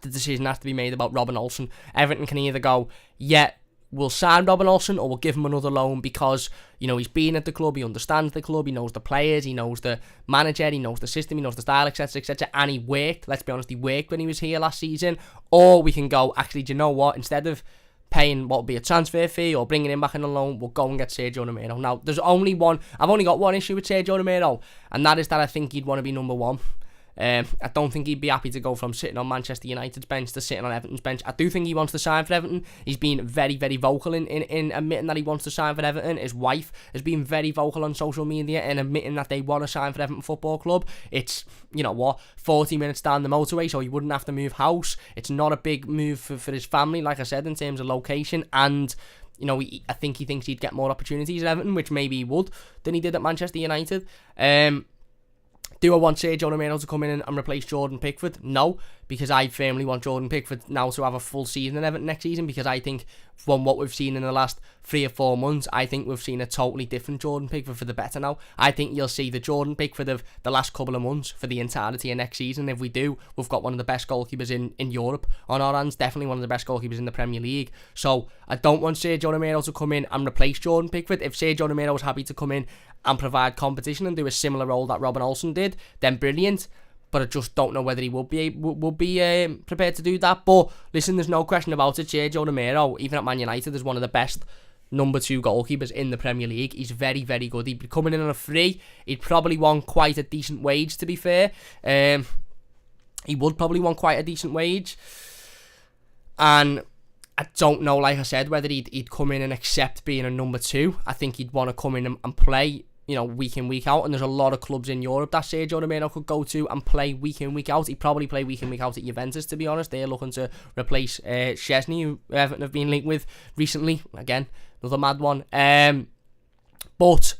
the decision has to be made about Robin Olsen. Everton can either go, we'll sign Robin Olsen, or we'll give him another loan, because, he's been at the club, he understands the club, he knows the players, he knows the manager, he knows the system, he knows the style, etc, etc, and he worked. Let's be honest, he worked when he was here last season. Or we can go, actually, do you know what? Instead of paying what would be a transfer fee or bringing him back in a loan, we'll go and get Sergio Romero. Now, I've only got one issue with Sergio Romero, and that is that I think he'd want to be number one. I don't think he'd be happy to go from sitting on Manchester United's bench to sitting on Everton's bench. I do think he wants to sign for Everton. He's been very, very vocal in admitting that he wants to sign for Everton. His wife has been very vocal on social media in admitting that they want to sign for Everton Football Club. It's, 40 minutes down the motorway, so he wouldn't have to move house. It's not a big move for his family, like I said, in terms of location, and I think he thinks he'd get more opportunities at Everton, which maybe he would, than he did at Manchester United. Do I want Sergio Romero to come in and replace Jordan Pickford? No, because I firmly want Jordan Pickford now to have a full season in Everton next season, because I think from what we've seen in the last 3 or 4 months, I think we've seen a totally different Jordan Pickford for the better now. I think you'll see the Jordan Pickford of the last couple of months for the entirety of next season. If we do, we've got one of the best goalkeepers in Europe on our hands, definitely one of the best goalkeepers in the Premier League. So I don't want Sergio Romero to come in and replace Jordan Pickford. If Sergio Romero is happy to come in and provide competition and do a similar role that Robin Olsen did, then brilliant. But I just don't know whether he will be prepared to do that. But listen, there's no question about it. Sergio Romero, even at Man United, is one of the best number 2 goalkeepers in the Premier League. He's very, very good. He'd be coming in on a free. He'd probably want quite a decent wage, to be fair. He would probably want quite a decent wage. And I don't know, like I said, whether he'd come in and accept being a number 2. I think he'd want to come in and play, week in, week out. And there's a lot of clubs in Europe that Sergio Romero could go to and play week in, week out. He'd probably play week in, week out at Juventus, to be honest. They're looking to replace Szczesny, who Everton have been linked with recently. Again, another mad one. But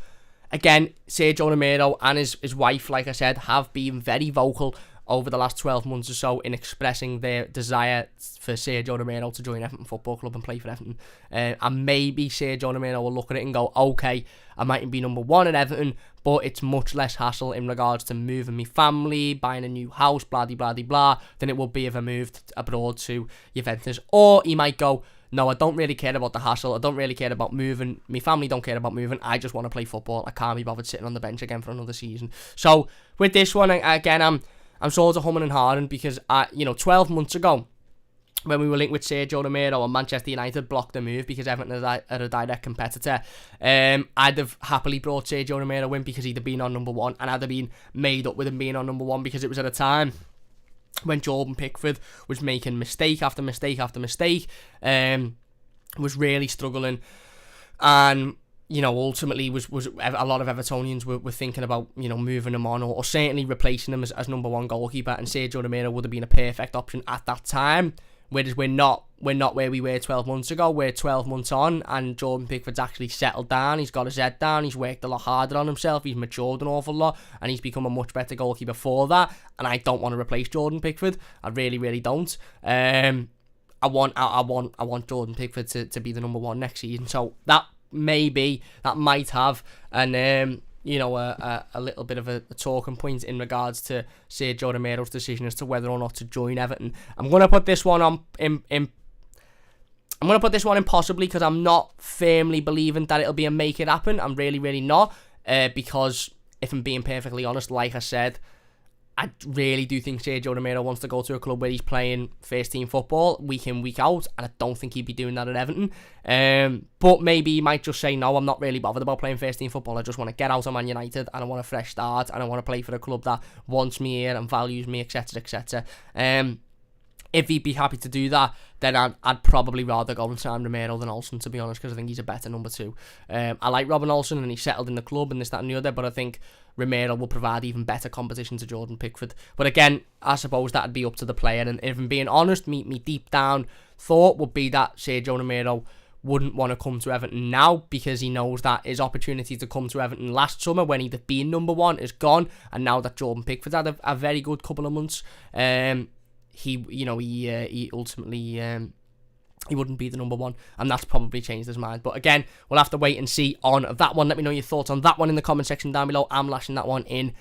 again, Sergio Romero and his wife, like I said, have been very vocal over the last 12 months or so in expressing their desire for Sergio Romero to join Everton Football Club and play for Everton. And maybe Sergio Romero will look at it and go, okay, I mightn't be number one at Everton, but it's much less hassle in regards to moving my family, buying a new house, blah, blah, blah, blah, than it would be if I moved abroad to Juventus. Or he might go, no, I don't really care about the hassle. I don't really care about moving. My family don't care about moving. I just want to play football. I can't be bothered sitting on the bench again for another season. So with this one, again, I'm sort of humming and hawing because 12 months ago, when we were linked with Sergio Romero and Manchester United blocked the move because Everton are a direct competitor, I'd have happily brought Sergio Romero in because he'd have been on number one, and I'd have been made up with him being on number one because it was at a time when Jordan Pickford was making mistake after mistake after mistake, was really struggling, and ultimately was a lot of Evertonians were thinking about moving him on or certainly replacing him as number one goalkeeper, and Sergio Romero would have been a perfect option at that time. Whereas we're not where we were 12 months ago. We're 12 months on, and Jordan Pickford's actually settled down. He's got his head down. He's worked a lot harder on himself. He's matured an awful lot, and he's become a much better goalkeeper for that. And I don't want to replace Jordan Pickford. I really, really don't. I want Jordan Pickford to be the number one next season. So that might have a little bit of a talking point in regards to Sergio Romero's decision as to whether or not to join Everton. I'm going to put this one on I'm going to put this one in possibly because I'm not firmly believing that it'll be a make it happen. I'm really, really not. Because if I'm being perfectly honest, like I said, I really do think Sergio Romero wants to go to a club where he's playing first team football week in, week out, and I don't think he'd be doing that at Everton. But maybe he might just say, no, I'm not really bothered about playing first team football. I just want to get out of Man United and I want a fresh start and I want to play for a club that wants me here and values me, etc, etc. If he'd be happy to do that, then I'd probably rather go and sign Romero than Olsen, to be honest, because I think he's a better number two. I like Robin Olsen and he's settled in the club and this, that and the other, but I think Romero will provide even better competition to Jordan Pickford. But again, I suppose that'd be up to the player, and if I'm being honest, me deep down thought would be that Sergio Romero wouldn't want to come to Everton now because he knows that his opportunity to come to Everton last summer when he'd have been number one is gone, and now that Jordan Pickford's had a very good couple of months, he ultimately he wouldn't be the number one, and that's probably changed his mind. But again, we'll have to wait and see on that one. Let me know your thoughts on that one in the comment section down below. I'm lashing that one in,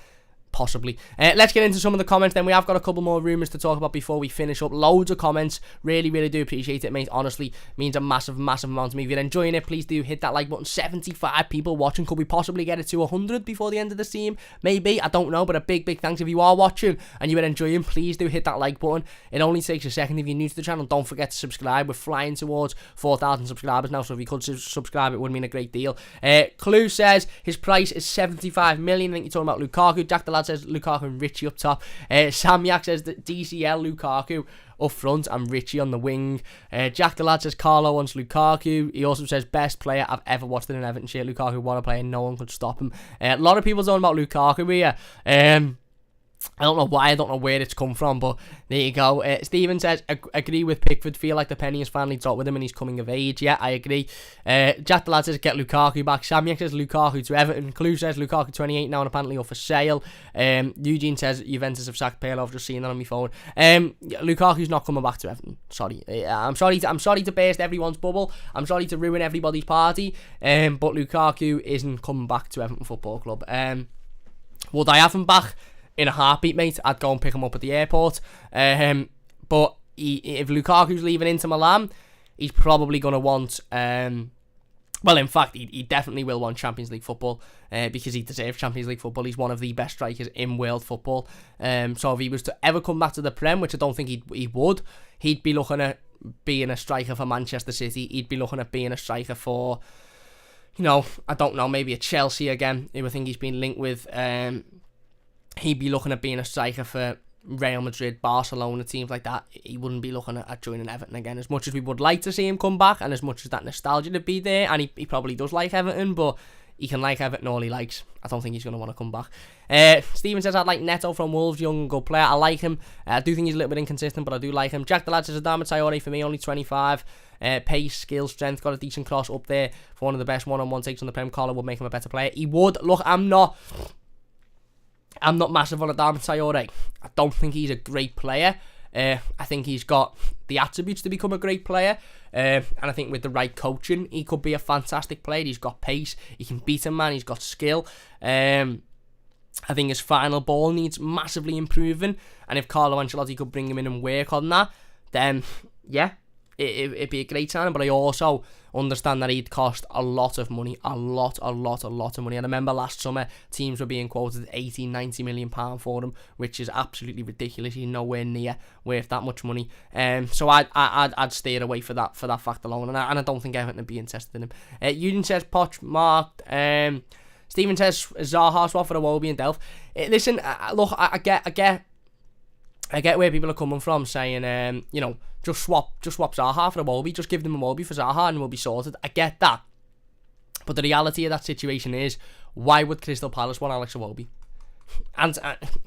possibly. Let's get into some of the comments then. We have got a couple more rumours to talk about before we finish up. Loads of comments. Really, really do appreciate it, mate. Honestly, means a massive, massive amount to me. If you're enjoying it, please do hit that like button. 75 people watching. Could we possibly get it to 100 before the end of the stream? Maybe. I don't know, but a big, big thanks if you are watching and you are enjoying. Please do hit that like button. It only takes a second. If you're new to the channel, don't forget to subscribe. We're flying towards 4,000 subscribers now, so if you could subscribe, it would mean a great deal. Clue says his price is 75 million. I think you're talking about Lukaku. Jack the Lad says Lukaku and Richie up top. Sam Yak says that DCL Lukaku up front and Richie on the wing. Jack the Lad says Carlo wants Lukaku. He also says best player I've ever watched in an Everton shirt. Lukaku, what a player, no one could stop him. A lot of people talking about Lukaku here. I don't know why, I don't know where it's come from, but there you go. Steven says, agree with Pickford, feel like the penny has finally dropped with him and he's coming of age. Yeah, I agree. Jack the Lad says, get Lukaku back. Samyak says, Lukaku to Everton. Clue says, Lukaku 28 now and apparently up for sale. Eugene says, Juventus have sacked Pale. I've just seen that on my phone. Lukaku's not coming back to Everton. Sorry. I'm sorry to burst everyone's bubble. I'm sorry to ruin everybody's party. But Lukaku isn't coming back to Everton Football Club. Would I have him back? In a heartbeat, mate. I'd go and pick him up at the airport. But if Lukaku's leaving Inter Milan, he's probably going to want... well, in fact, he definitely will want Champions League football because he deserves Champions League football. He's one of the best strikers in world football. So if he was to ever come back to the Prem, which I don't think he would, he'd be looking at being a striker for Manchester City. He'd be looking at being a striker for, I don't know, maybe a Chelsea again, who I think he's been linked with. He'd be looking at being a striker for Real Madrid, Barcelona, teams like that. He wouldn't be looking at joining Everton again. As much as we would like to see him come back, and as much as that nostalgia to be there, and he probably does like Everton, but he can like Everton all he likes. I don't think he's going to want to come back. Steven says, I'd like Neto from Wolves, young, good player. I like him. I do think he's a little bit inconsistent, but I do like him. Jack the Lad says, Adama Traore for me, only 25. Pace, skill, strength, got a decent cross up there for one of the best one-on-one takes on the Prem. Collar would make him a better player. He would. Look, I'm I'm not massive on Adama Traore. I don't think he's a great player. I think he's got the attributes to become a great player. And I think with the right coaching, he could be a fantastic player. He's got pace. He can beat a man. He's got skill. I think his final ball needs massively improving. And if Carlo Ancelotti could bring him in and work on that, then, yeah, it'd be a great signing. But I also understand that he'd cost a lot of money. A lot of money. I remember last summer, teams were being quoted 80, 90 million pound for him, which is absolutely ridiculous. He's nowhere near worth that much money. So I'd steer away for that fact alone. And I don't think Everton would be interested in him. Eugene says, Poch marked. Stephen says, Zaha swap for Iwobi and Delph. Listen, look, I get where people are coming from, saying, just swap Zaha for Iwobi, just give them Iwobi for Zaha and we'll be sorted. I get that. But the reality of that situation is, why would Crystal Palace want Alex Iwobi? And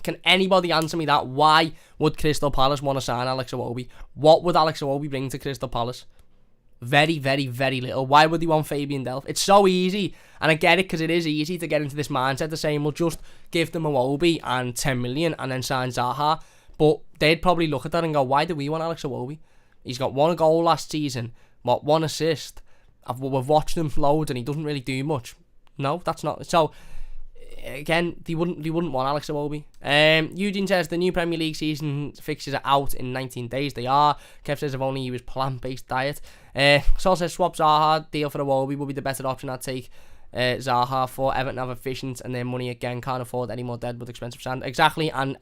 can anybody answer me that? Why would Crystal Palace want to sign Alex Iwobi? What would Alex Iwobi bring to Crystal Palace? Very, very, very little. Why would he want Fabian Delph? It's so easy, and I get it because it is easy to get into this mindset of saying, well, just give them Iwobi and 10 million and then sign Zaha. But they'd probably look at that and go, why do we want Alex Iwobi? He's got 1 goal last season, 1 assist. We've watched him loads and he doesn't really do much. No, that's not. So, again, they wouldn't want Alex Iwobi. Eugene says the new Premier League season fixtures are out in 19 days. They are. Kev says if only he was plant-based diet. Sol says swap Zaha, deal for Iwobi will be the better option. I'd take Zaha for Everton have efficient and their money again, can't afford any more dead but expensive sand. Exactly, and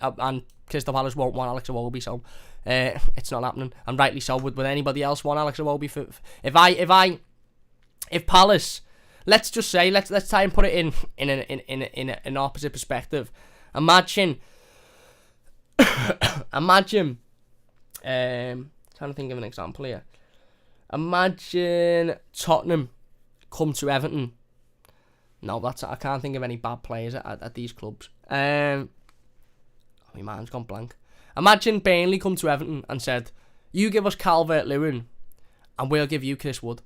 Crystal Palace won't want Alex Iwobi, so it's not happening. And rightly so. Would anybody else want Alex Iwobi for if Palace, let's just say, let's try and put it in an opposite perspective. Imagine trying to think of an example here. Imagine Tottenham come to Everton. No, I can't think of any bad players at these clubs. My mind's gone blank. Imagine Burnley come to Everton and said, you give us Calvert-Lewin and we'll give you Chris Wood.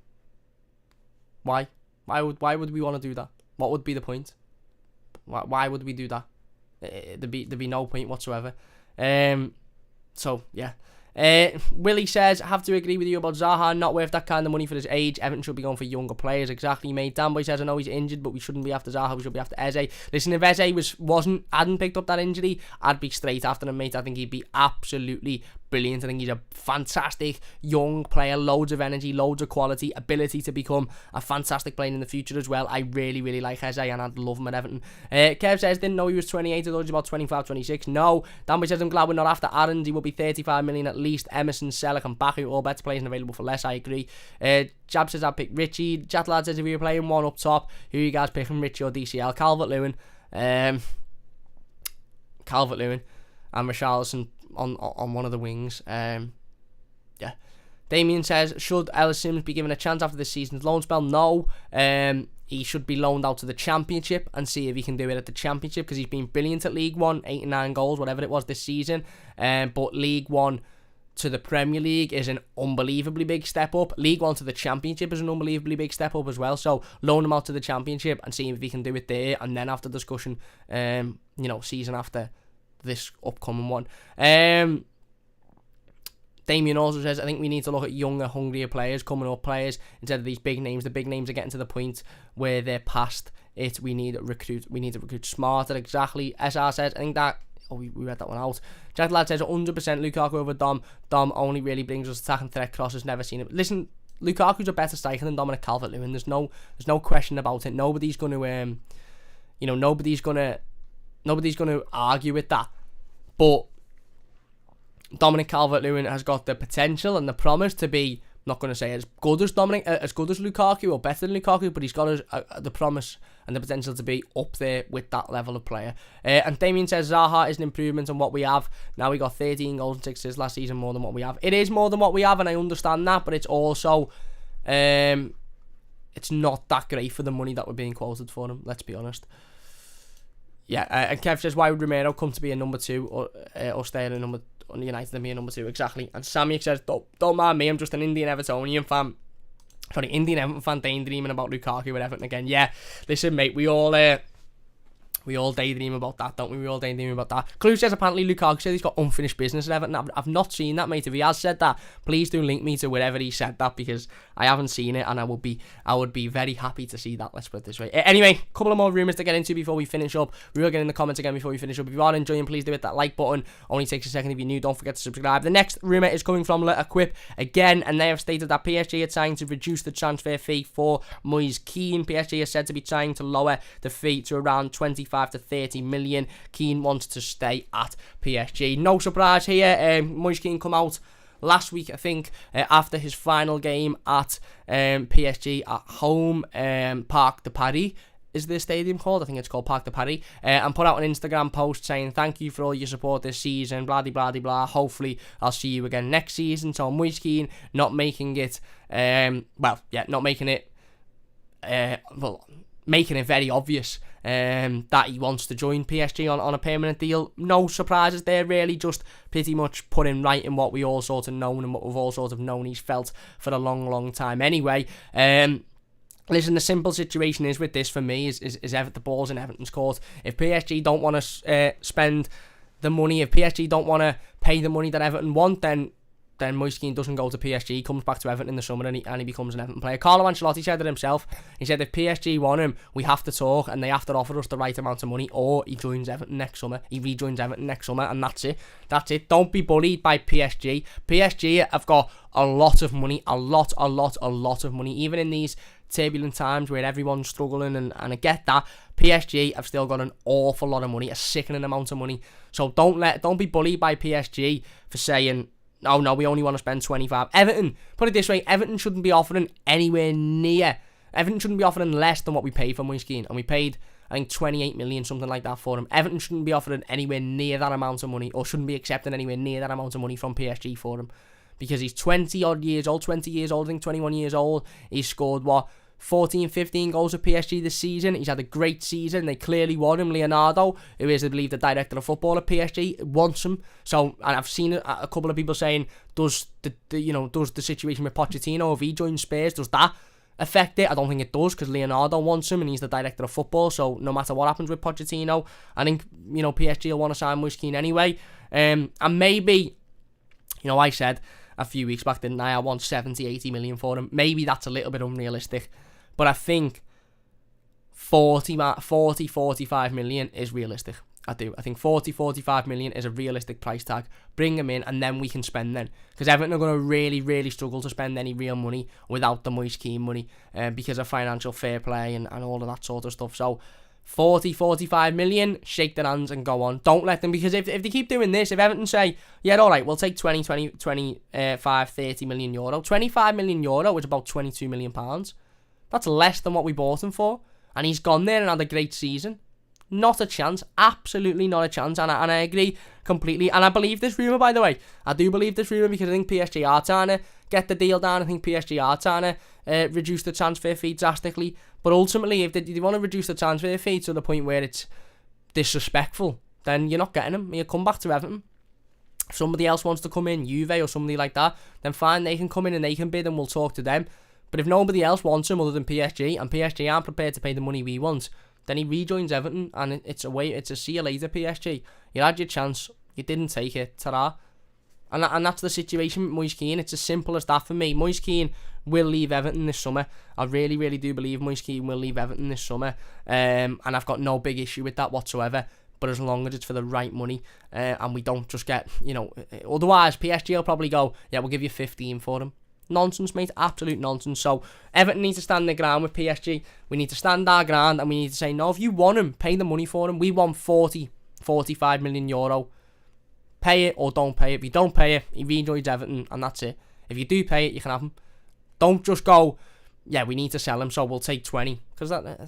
Why? Why would we want to do that? What would be the point? Why would we do that? There'd be no point whatsoever. So, yeah. Willie says, I have to agree with you about Zaha, not worth that kind of money for his age. Everton should be going for younger players. Exactly, mate. Danboy says, I know he's injured, but we shouldn't be after Zaha, we should be after Eze. Listen, if Eze hadn't picked up that injury, I'd be straight after him, mate. I think he'd be absolutely brilliant. I think he's a fantastic young player, loads of energy, loads of quality, ability to become a fantastic player in the future as well. I really, really like Eze and I'd love him at Everton. Kev says, didn't know he was 28, I thought he was about 25, 26. No. Danboy says, I'm glad we're not after Aarons. He will be 35 million at least. Emerson, Celik and Baku, all better players and available for less. I agree. Jab says I'd pick Richie. Chatlad says if we were playing one up top, who are you guys picking, Richie or DCL? Calvert-Lewin. Calvert-Lewin and Richarlison on one of the wings. Yeah. Damien says, should Ellis Sims be given a chance after this season's loan spell? No. He should be loaned out to the Championship and see if he can do it at the Championship, because he's been brilliant at League One, 8 and 9 goals, whatever it was this season. But League One to the Premier League is an unbelievably big step up. League One to the Championship is an unbelievably big step up as well. So loan him out to the Championship and see if he can do it there, and then after discussion, season after this upcoming one. Damien also says, I think we need to look at younger, hungrier players, coming up players, instead of these big names. The big names are getting to the point where they're past it. We need to recruit smarter. Exactly. SR says, I think that, we read that one out. Jack Lad says 100% Lukaku over Dom. Dom only really brings us attacking threat, crosses, never seen it. Listen, Lukaku's a better striker than Dominic Calvert-Lewin. There's no question about it. Nobody's going to argue with that. But Dominic Calvert-Lewin has got the potential and the promise to be, I'm not going to say as good as Lukaku or better than Lukaku, but he's got the promise and the potential to be up there with that level of player. And Damien says Zaha is an improvement on what we have. Now we got 13 goals and 6 assists last season, more than what we have. It is more than what we have, and I understand that, but it's also it's not that great for the money that we're being quoted for him, let's be honest. Yeah, and Kev says, why would Romero come to be a number 2 or stay at a number on United and be a number 2? Exactly. And Sammy says, don't mind me, I'm just an Indian Evertonian fan. Sorry, Indian Everton fan daydreaming about Lukaku with Everton again. Yeah, listen, mate, we all We all daydream about that, don't we? We all daydream about that. Clue says apparently Lukaku said he's got unfinished business at Everton. I've not seen that, mate. If he has said that, please do link me to wherever he said that, because I haven't seen it, and I would be very happy to see that. Let's put it this way. Anyway, a couple of more rumours to get into before we finish up. We will get in the comments again before we finish up. If you are enjoying, please do hit that like button. Only takes a second. If you're new, don't forget to subscribe. The next rumour is coming from Le Equip again, and they have stated that PSG are trying to reduce the transfer fee for Moise Kean. PSG is said to be trying to lower the fee to around 25 to 30 million. Kean wants to stay at PSG. No surprise here. Moise Kean come out last week, I think, after his final game at PSG at home, Parc de Paris is the stadium called. I think it's called Parc de Paris, and put out an Instagram post saying thank you for all your support this season, blah de blah de blah. Hopefully I'll see you again next season. So Moise Kean not making it, making it very obvious that he wants to join PSG on a permanent deal. No surprises there, really. Just pretty much put in writing what we all sort of known, and what we've all sort of known he's felt for a long time anyway. Listen, the simple situation is with this for me is the ball's in Everton's court. If PSG don't want to spend the money, if PSG don't want to pay the money that Everton want, then Moise Kean doesn't go to PSG. He comes back to Everton in the summer, and he becomes an Everton player. Carlo Ancelotti said it himself. He said if PSG want him, we have to talk, and they have to offer us the right amount of money, or he joins Everton next summer. He rejoins Everton next summer, and that's it. That's it. Don't be bullied by PSG. PSG have got a lot of money, a lot of money, even in these turbulent times where everyone's struggling, and I get that. PSG have still got an awful lot of money, a sickening amount of money. So don't be bullied by PSG for saying, oh no, we only want to spend 25. Everton, put it this way, Everton shouldn't be offering Everton shouldn't be offering less than what we paid for Moise Kean, and we paid, I think, 28 million, something like that, for him. Everton shouldn't be offering anywhere near that amount of money, or shouldn't be accepting anywhere near that amount of money from PSG for him, because he's 20 years old, I think 21 years old. He's scored, 14, 15 goals at PSG this season. He's had a great season. They clearly want him. Leonardo, who is, I believe, the director of football at PSG, wants him. So, and I've seen a couple of people saying, does the situation with Pochettino, if he joins Spurs, does that affect it? I don't think it does, because Leonardo wants him, and he's the director of football. So, no matter what happens with Pochettino, I think, PSG will want to sign Moise Kean anyway. And maybe, I said a few weeks back, didn't I want 70, 80 million for him. Maybe that's a little bit unrealistic. But I think 45 million is realistic. I do. I think 45 million is a realistic price tag. Bring him in, and then we can spend then. Because Everton are going to really struggle to spend any real money without the Moise Kean money, because of financial fair play and all of that sort of stuff. So 45 million, shake their hands and go on. Don't let them, because if they keep doing this, if Everton say, yeah, all right, we'll take 25, 30 million euro. 25 million euro is about 22 million pounds. That's less than what we bought him for. And he's gone there and had a great season. Not a chance. Absolutely not a chance. And I agree completely. And I believe this rumour, by the way. I do believe this rumour, because I think PSG are trying to get the deal down. I think PSG are trying to reduce the transfer fee drastically. But ultimately, if they want to reduce the transfer fee to the point where it's disrespectful, then you're not getting him. You come back to Everton. If somebody else wants to come in, Juve or somebody like that, then fine, they can come in and they can bid, and we'll talk to them. But if nobody else wants him other than PSG, and PSG aren't prepared to pay the money we want, then he rejoins Everton, and it's a see you later, PSG. You had your chance, you didn't take it, ta-ra. And that's the situation with Moise Kean. It's as simple as that for me. Moise Kean will leave Everton this summer. I really do believe Moise Kean will leave Everton this summer. And I've got no big issue with that whatsoever. But as long as it's for the right money, and we don't just get, otherwise PSG will probably go, yeah, we'll give you 15 for him. Nonsense, mate. Absolute nonsense. So Everton needs to stand their ground with PSG. We need to stand our ground, and we need to say, no, if you want him, pay the money for him. We want 45 million euro. Pay it or don't pay it. If you don't pay it, he rejoins Everton, and that's it. If you do pay it, you can have him. Don't just go, yeah, we need to sell him, so we'll take 20. Because that,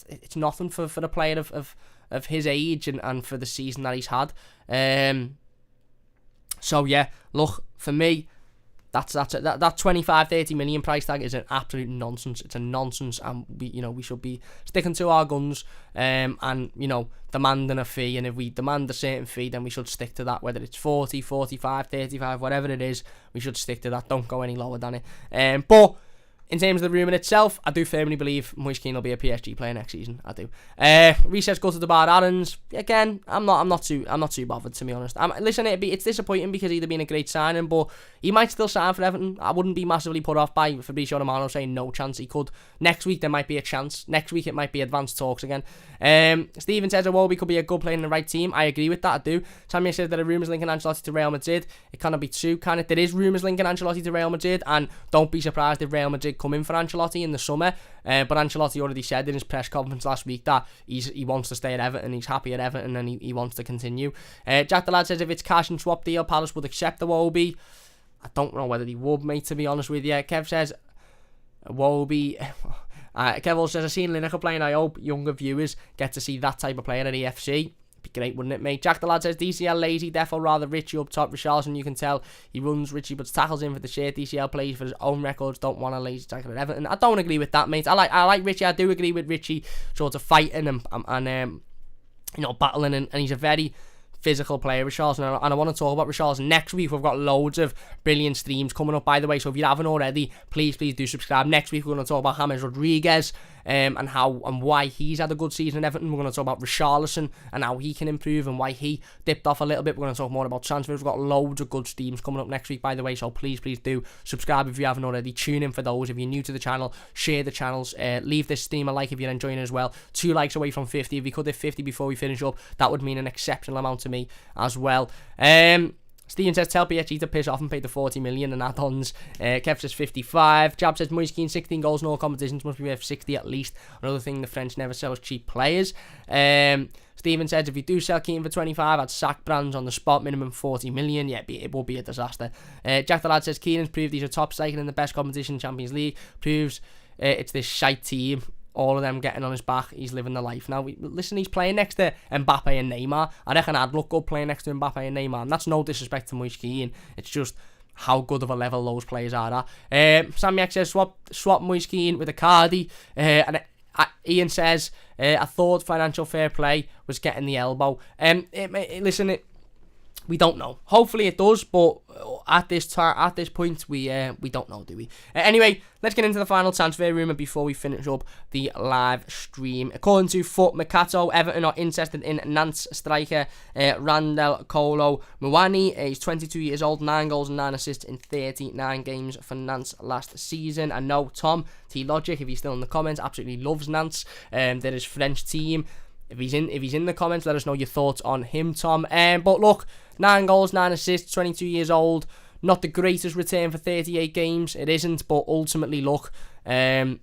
it's nothing for a player of his age and for the season that he's had. So yeah, look, for me, that 25, 30 million price tag is an absolute nonsense. It's a nonsense, and we should be sticking to our guns, and demanding a fee. And if we demand a certain fee, then we should stick to that. Whether it's 40, 45, 35, whatever it is, we should stick to that. Don't go any lower than it. But in terms of the rumour itself, I do firmly believe Moise Kean will be a PSG player next season. I do. Reese gutted about Aaron's. Again, I'm not too bothered, to be honest. Listen, it's disappointing because he'd have been a great signing, but he might still sign for Everton. I wouldn't be massively put off by Fabrizio Romero saying no chance he could. Next week there might be a chance. Next week it might be advanced talks again. Stephen says Iwobi could be a good player in the right team. I agree with that. I do. Sammy says there are rumours linking Ancelotti to Real Madrid. It cannot be true, can it? There is rumours linking Ancelotti to Real Madrid, and don't be surprised if Real Madrid come in for Ancelotti in the summer. But Ancelotti already said in his press conference last week that he wants to stay at Everton, he's happy at Everton, and he wants to continue. Jack the Lad says if it's cash and swap deal, Palace would accept the Iwobi. I don't know whether he would, mate, to be honest with you. Kev says Iwobi. Kev also says I've seen Lineker playing. I hope younger viewers get to see that type of player at EFC. Be great, wouldn't it, mate? Jack the Lad says DCL lazy, therefore rather Richie up top. Richarlison, you can tell he runs. Richie puts tackles in for the shirt. DCL plays for his own records. Don't want a lazy tackle at Everton. I don't agree with that, mate. I like Richie. I do agree with Richie sort of fighting and battling, and he's a very physical player, Richarlison, and I want to talk about Richarlison next week. We've got loads of brilliant streams coming up, by the way, so if you haven't already, please do subscribe. Next week we're going to talk about James Rodriguez and how and why he's had a good season in Everton. We're going to talk about Richarlison and how he can improve and why he dipped off a little bit. We're going to talk more about transfers. We've got loads of good streams coming up next week, by the way, so please do subscribe if you haven't already. Tune in for those. If you're new to the channel, share the channels, leave this stream a like if you're enjoying it as well. 2 likes away from 50. If we could hit 50 before we finish up, that would mean an exceptional amount to me as well. Steven says tell PSG to piss off and pay the 40 million and add-ons. Kev says 55. Jab says Moise Kean 16 goals in all competitions, must be worth 60 at least. Another thing, the French never sells cheap players. Steven says if you do sell Kean for 25, I'd sack Brands on the spot, minimum 40 million. Yeah, it will be a disaster. Jack the Lad says Kean's proved he's a top striker in the best competition, Champions League. Proves it's this shite team. All of them getting on his back. He's living the life now. Listen, he's playing next to Mbappe and Neymar. I reckon I'd look good playing next to Mbappe and Neymar. And that's no disrespect to Moise Kean. It's just how good of a level those players are at. Sammy X says swap Moise Kean with Icardi. Ian says I thought financial fair play was getting the elbow. We don't know. Hopefully it does, but at this point, we don't know, do we? Anyway, let's get into the final transfer rumour before we finish up the live stream. According to Foot Mercato, Everton are interested in Nantes striker Randell Kolo Muani. He's 22 years old, 9 goals and 9 assists in 39 games for Nantes last season. I know Tom T Logic, if he's still in the comments, absolutely loves Nantes. They're his French team. If he's in the comments, let us know your thoughts on him, Tom. But look, 9 goals, 9 assists, 22 years old. Not the greatest return for 38 games. It isn't, but ultimately, look, again,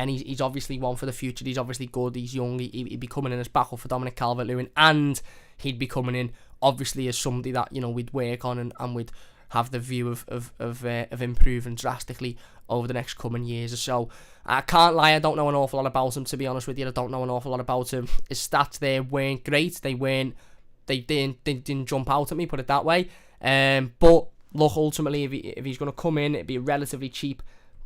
he's obviously one for the future. He's obviously good. He's young. He'd be coming in as backup for Dominic Calvert-Lewin, and he'd be coming in, obviously, as somebody that, we'd work on and we'd have the view of improving drastically over the next coming years or so. I can't lie, I don't know an awful lot about him, to be honest with you. I don't know an awful lot about him. His stats there weren't great. They didn't jump out at me, put it that way. But look, ultimately, if he's going to come in, it'd be a relatively cheap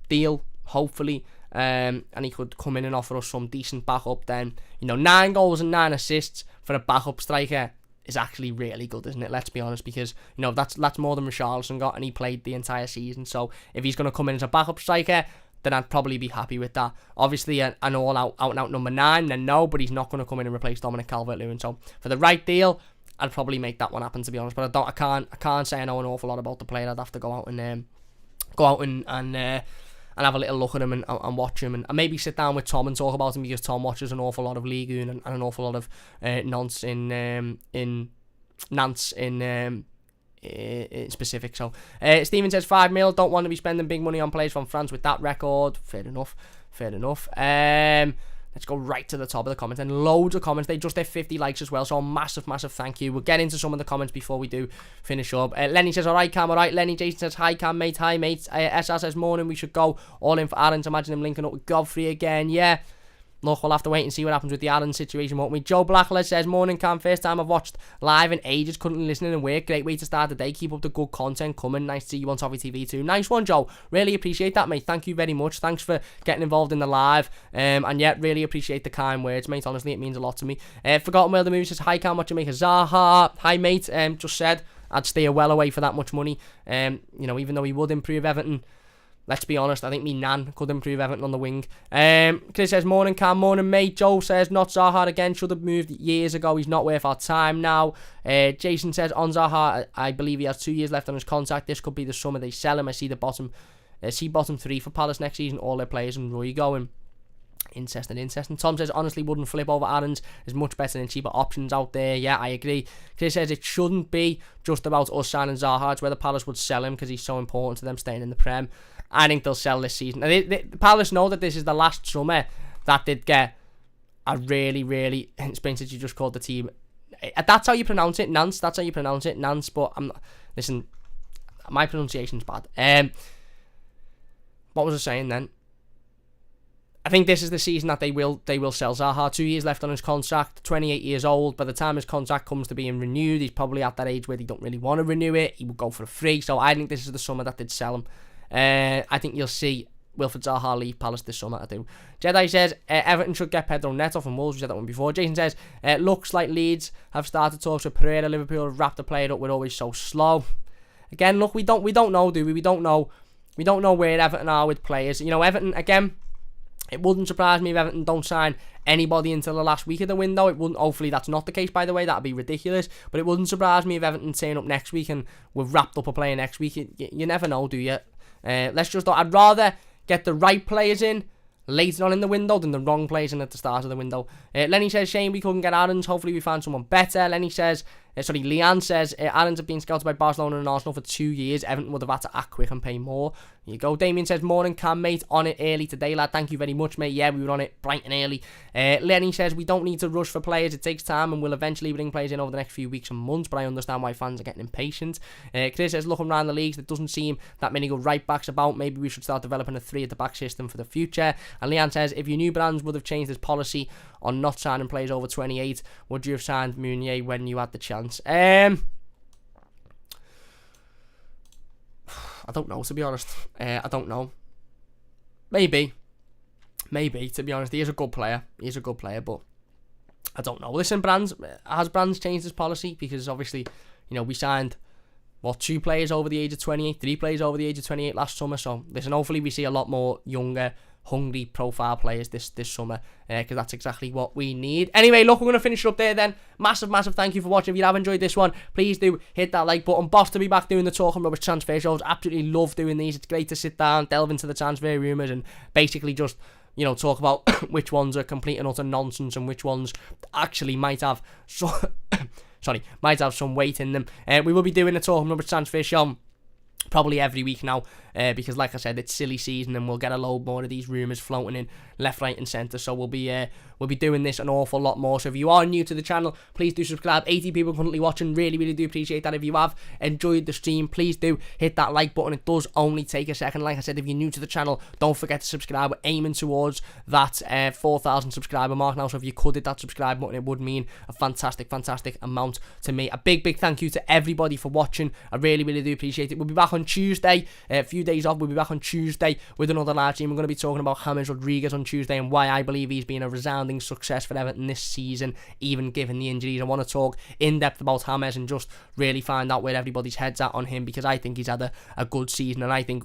deal, hopefully. And he could come in and offer us some decent backup. Then 9 goals and 9 assists for a backup striker is actually really good, isn't it? Let's be honest, because that's more than Richarlison got, and he played the entire season. So if he's going to come in as a backup striker, then I'd probably be happy with that. Obviously, an out number 9, then no, but he's not going to come in and replace Dominic Calvert-Lewin. So for the right deal, I'd probably make that one happen, to be honest. But I can't say I know an awful lot about the player. I'd have to go out and have a little look at him and watch him, and maybe sit down with Tom and talk about him, because Tom watches an awful lot of Ligue 1 and an awful lot of Nantes in specific. So Steven says 5 mil, don't want to be spending big money on players from France with that record. Fair enough. Let's go right to the top of the comments, and loads of comments. They just hit 50 likes as well, so a massive thank you. We'll get into some of the comments before we do finish up. Lenny says, alright Cam, alright. Lenny Jason says, hi Cam mate, hi mate. SR says, morning, we should go all in for Aaron. Imagine him linking up with Godfrey again. Yeah, look, we'll have to wait and see what happens with the Aaron situation, won't we? Joe Blackler says, morning Cam, first time I've watched live in ages, couldn't listen in work. Great way to start the day. Keep up the good content coming. Nice to see you on Toffee TV too. Nice one, Joe. Really appreciate that, mate. Thank you very much. Thanks for getting involved in the live. And yeah, really appreciate the kind words, mate. Honestly, it means a lot to me. Forgotten Where the Movie says, hi Cam, what you make of Zaha? Hi mate. Just said I'd stay well away for that much money. Even though he would improve Everton, let's be honest, I think me Nan could improve Everton on the wing. Chris says, morning Cam, morning mate. Joe says, not Zaha again, should have moved years ago, he's not worth our time now. Jason says, on Zaha, I believe he has 2 years left on his contract, this could be the summer they sell him. I see bottom 3 for Palace next season, all their players and Roy going. Interesting. Tom says, honestly, wouldn't flip over Aarons. There's much better and cheaper options out there. Yeah, I agree. Chris says, it shouldn't be just about us signing Zaha. It's whether Palace would sell him because he's so important to them staying in the Prem. I think they'll sell this season. Palace know that this is the last summer that they'd get a really, Spencer, you just called the team. That's how you pronounce it, Nance. That's how you pronounce it, Nance. But listen, my pronunciation's bad. What was I saying then? I think this is the season that they will sell Zaha. 2 years left on his contract, 28 years old. By the time his contract comes to being renewed, he's probably at that age where they don't really want to renew it. He will go for free. So I think this is the summer that they'd sell him. I think you'll see Wilfried Zaha leave Palace this summer, I do. Jedi says, Everton should get Pedro Neto from Wolves. We said that one before. Jason says, looks like Leeds have started talks with Pereira. Liverpool have wrapped the player up. We're always so slow. Again, look, we don't know, do we? We don't know where Everton are with players. You know, Everton, again, it wouldn't surprise me if Everton don't sign anybody until the last week of the window. It wouldn't. Hopefully that's not the case, by the way. That'd be ridiculous. But it wouldn't surprise me if Everton turn up next week and we've wrapped up a player next week. You never know, do you? I'd rather get the right players in later on in the window than the wrong players in at the start of the window. Lenny says, shame we couldn't get Aarons. Hopefully we find someone better. Leanne says, Aarons have been scouted by Barcelona and Arsenal for 2 years. Everton would have had to act quick and pay more. Here you go. Damien says, morning Cam, mate. On it early today, lad. Thank you very much, mate. Yeah, we were on it bright and early. Lenny says, we don't need to rush for players. It takes time and we'll eventually bring players in over the next few weeks and months, but I understand why fans are getting impatient. Chris says, looking around the leagues, there doesn't seem that many good right backs about. Maybe we should start developing a 3 at the back system for the future. And Leanne says, if you knew Brands would have changed his policy on not signing players over 28, would you have signed Meunier when you had the chance? I don't know, to be honest. I don't know. Maybe, to be honest. He is a good player, but I don't know. Listen, has Brands changed his policy? Because obviously, you know, we signed, 2 players over the age of 28, 3 players over the age of 28 last summer. So, listen, hopefully we see a lot more younger, hungry profile players this summer, because that's exactly what we need. Anyway, look, we're going to finish up there then. Massive thank you for watching. If you have enjoyed this one, please do hit that like button. Boss to be back doing the Talking Rubbish transfer shows. Absolutely love doing these. It's great to sit down, delve into the transfer rumours and basically just, you know, talk about which ones are complete and utter nonsense and which ones actually might have some weight in them. We will be doing the Talking Rubbish transfer show probably every week now, because like I said, it's silly season and we'll get a load more of these rumours floating in left, right and centre. So we'll be doing this an awful lot more. So if you are new to the channel, please do subscribe. 80 people currently watching, really do appreciate that. If you have enjoyed the stream, please do hit that like button. It does only take a second. Like I said, if you're new to the channel, don't forget to subscribe. We're aiming towards that 4,000 subscriber mark now, so if you could hit that subscribe button, it would mean a fantastic amount to me. A big thank you to everybody for watching. I really do appreciate it. We'll be back on Tuesday, a few days off. We'll be back on Tuesday with another live stream. We're going to be talking about James Rodriguez on Tuesday and why I believe he's been a resounding success for Everton this season, even given the injuries. I want to talk in depth about James and just really find out where everybody's head's at on him, because I think he's had a good season, and I think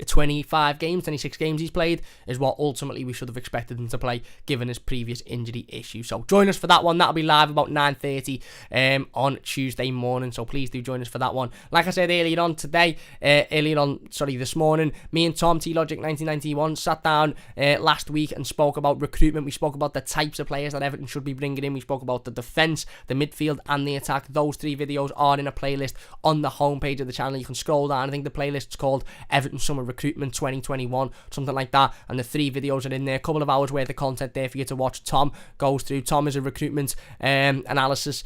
26 games he's played is what ultimately we should have expected him to play given his previous injury issue. So join us for that one. That'll be live about 9:30 on Tuesday morning, so please do join us for that one. Like I said this morning, me and Tom T-Logic 1991 sat down last week and spoke about recruitment. We spoke about the types of players that Everton should be bringing in. We spoke about the defence, the midfield and the attack. Those 3 videos are in a playlist on the homepage of the channel. You can scroll down. I think the playlist's called Everton Summer Recruitment 2021, something like that, and the 3 videos are in there. A couple of hours worth of content there for you to watch. Tom goes through. Tom is a recruitment analysis.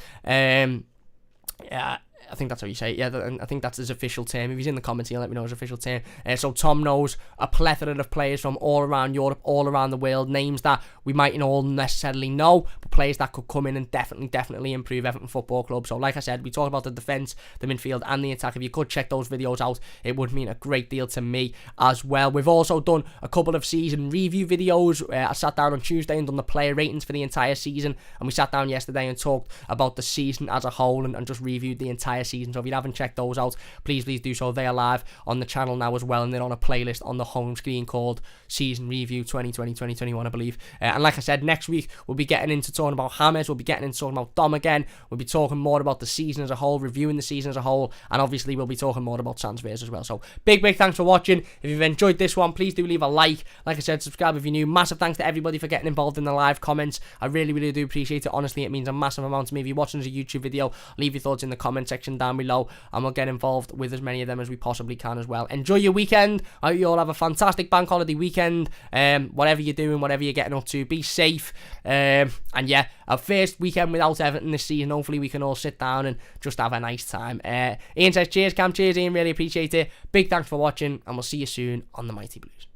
I think that's how you say it. Yeah, I think that's his official term. If he's in the comments, he'll let me know his official term. So Tom knows a plethora of players from all around Europe, all around the world, names that we mightn't all necessarily know, but players that could come in and definitely improve Everton Football Club. So like I said, we talk about the defence, the midfield and the attack. If you could check those videos out, it would mean a great deal to me as well. We've also done a couple of season review videos. I sat down on Tuesday and done the player ratings for the entire season, and we sat down yesterday and talked about the season as a whole and just reviewed the entire entire season. So if you haven't checked those out, please do so. They are live on the channel now as well, and they're on a playlist on the home screen called Season Review 2020-2021, I believe. And like I said, next week we'll be getting into talking about James, we'll be getting into talking about Dom again, we'll be talking more about the season as a whole, reviewing the season as a whole, and obviously we'll be talking more about transfers as well. So big thanks for watching. If you've enjoyed this one, please do leave a like I said, subscribe if you're new. Massive thanks to everybody for getting involved in the live comments. I really do appreciate it. Honestly, it means a massive amount to me. If you're watching as a YouTube video, leave your thoughts in the comment section down below, and we'll get involved with as many of them as we possibly can as well. Enjoy your weekend. I hope you all have a fantastic bank holiday weekend. Whatever you're doing, whatever you're getting up to, be safe. And yeah, our first weekend without Everton this season. Hopefully we can all sit down and just have a nice time. Ian says cheers, Cam. Cheers, Ian. Really appreciate it. Big thanks for watching, and we'll see you soon on the Mighty Blues.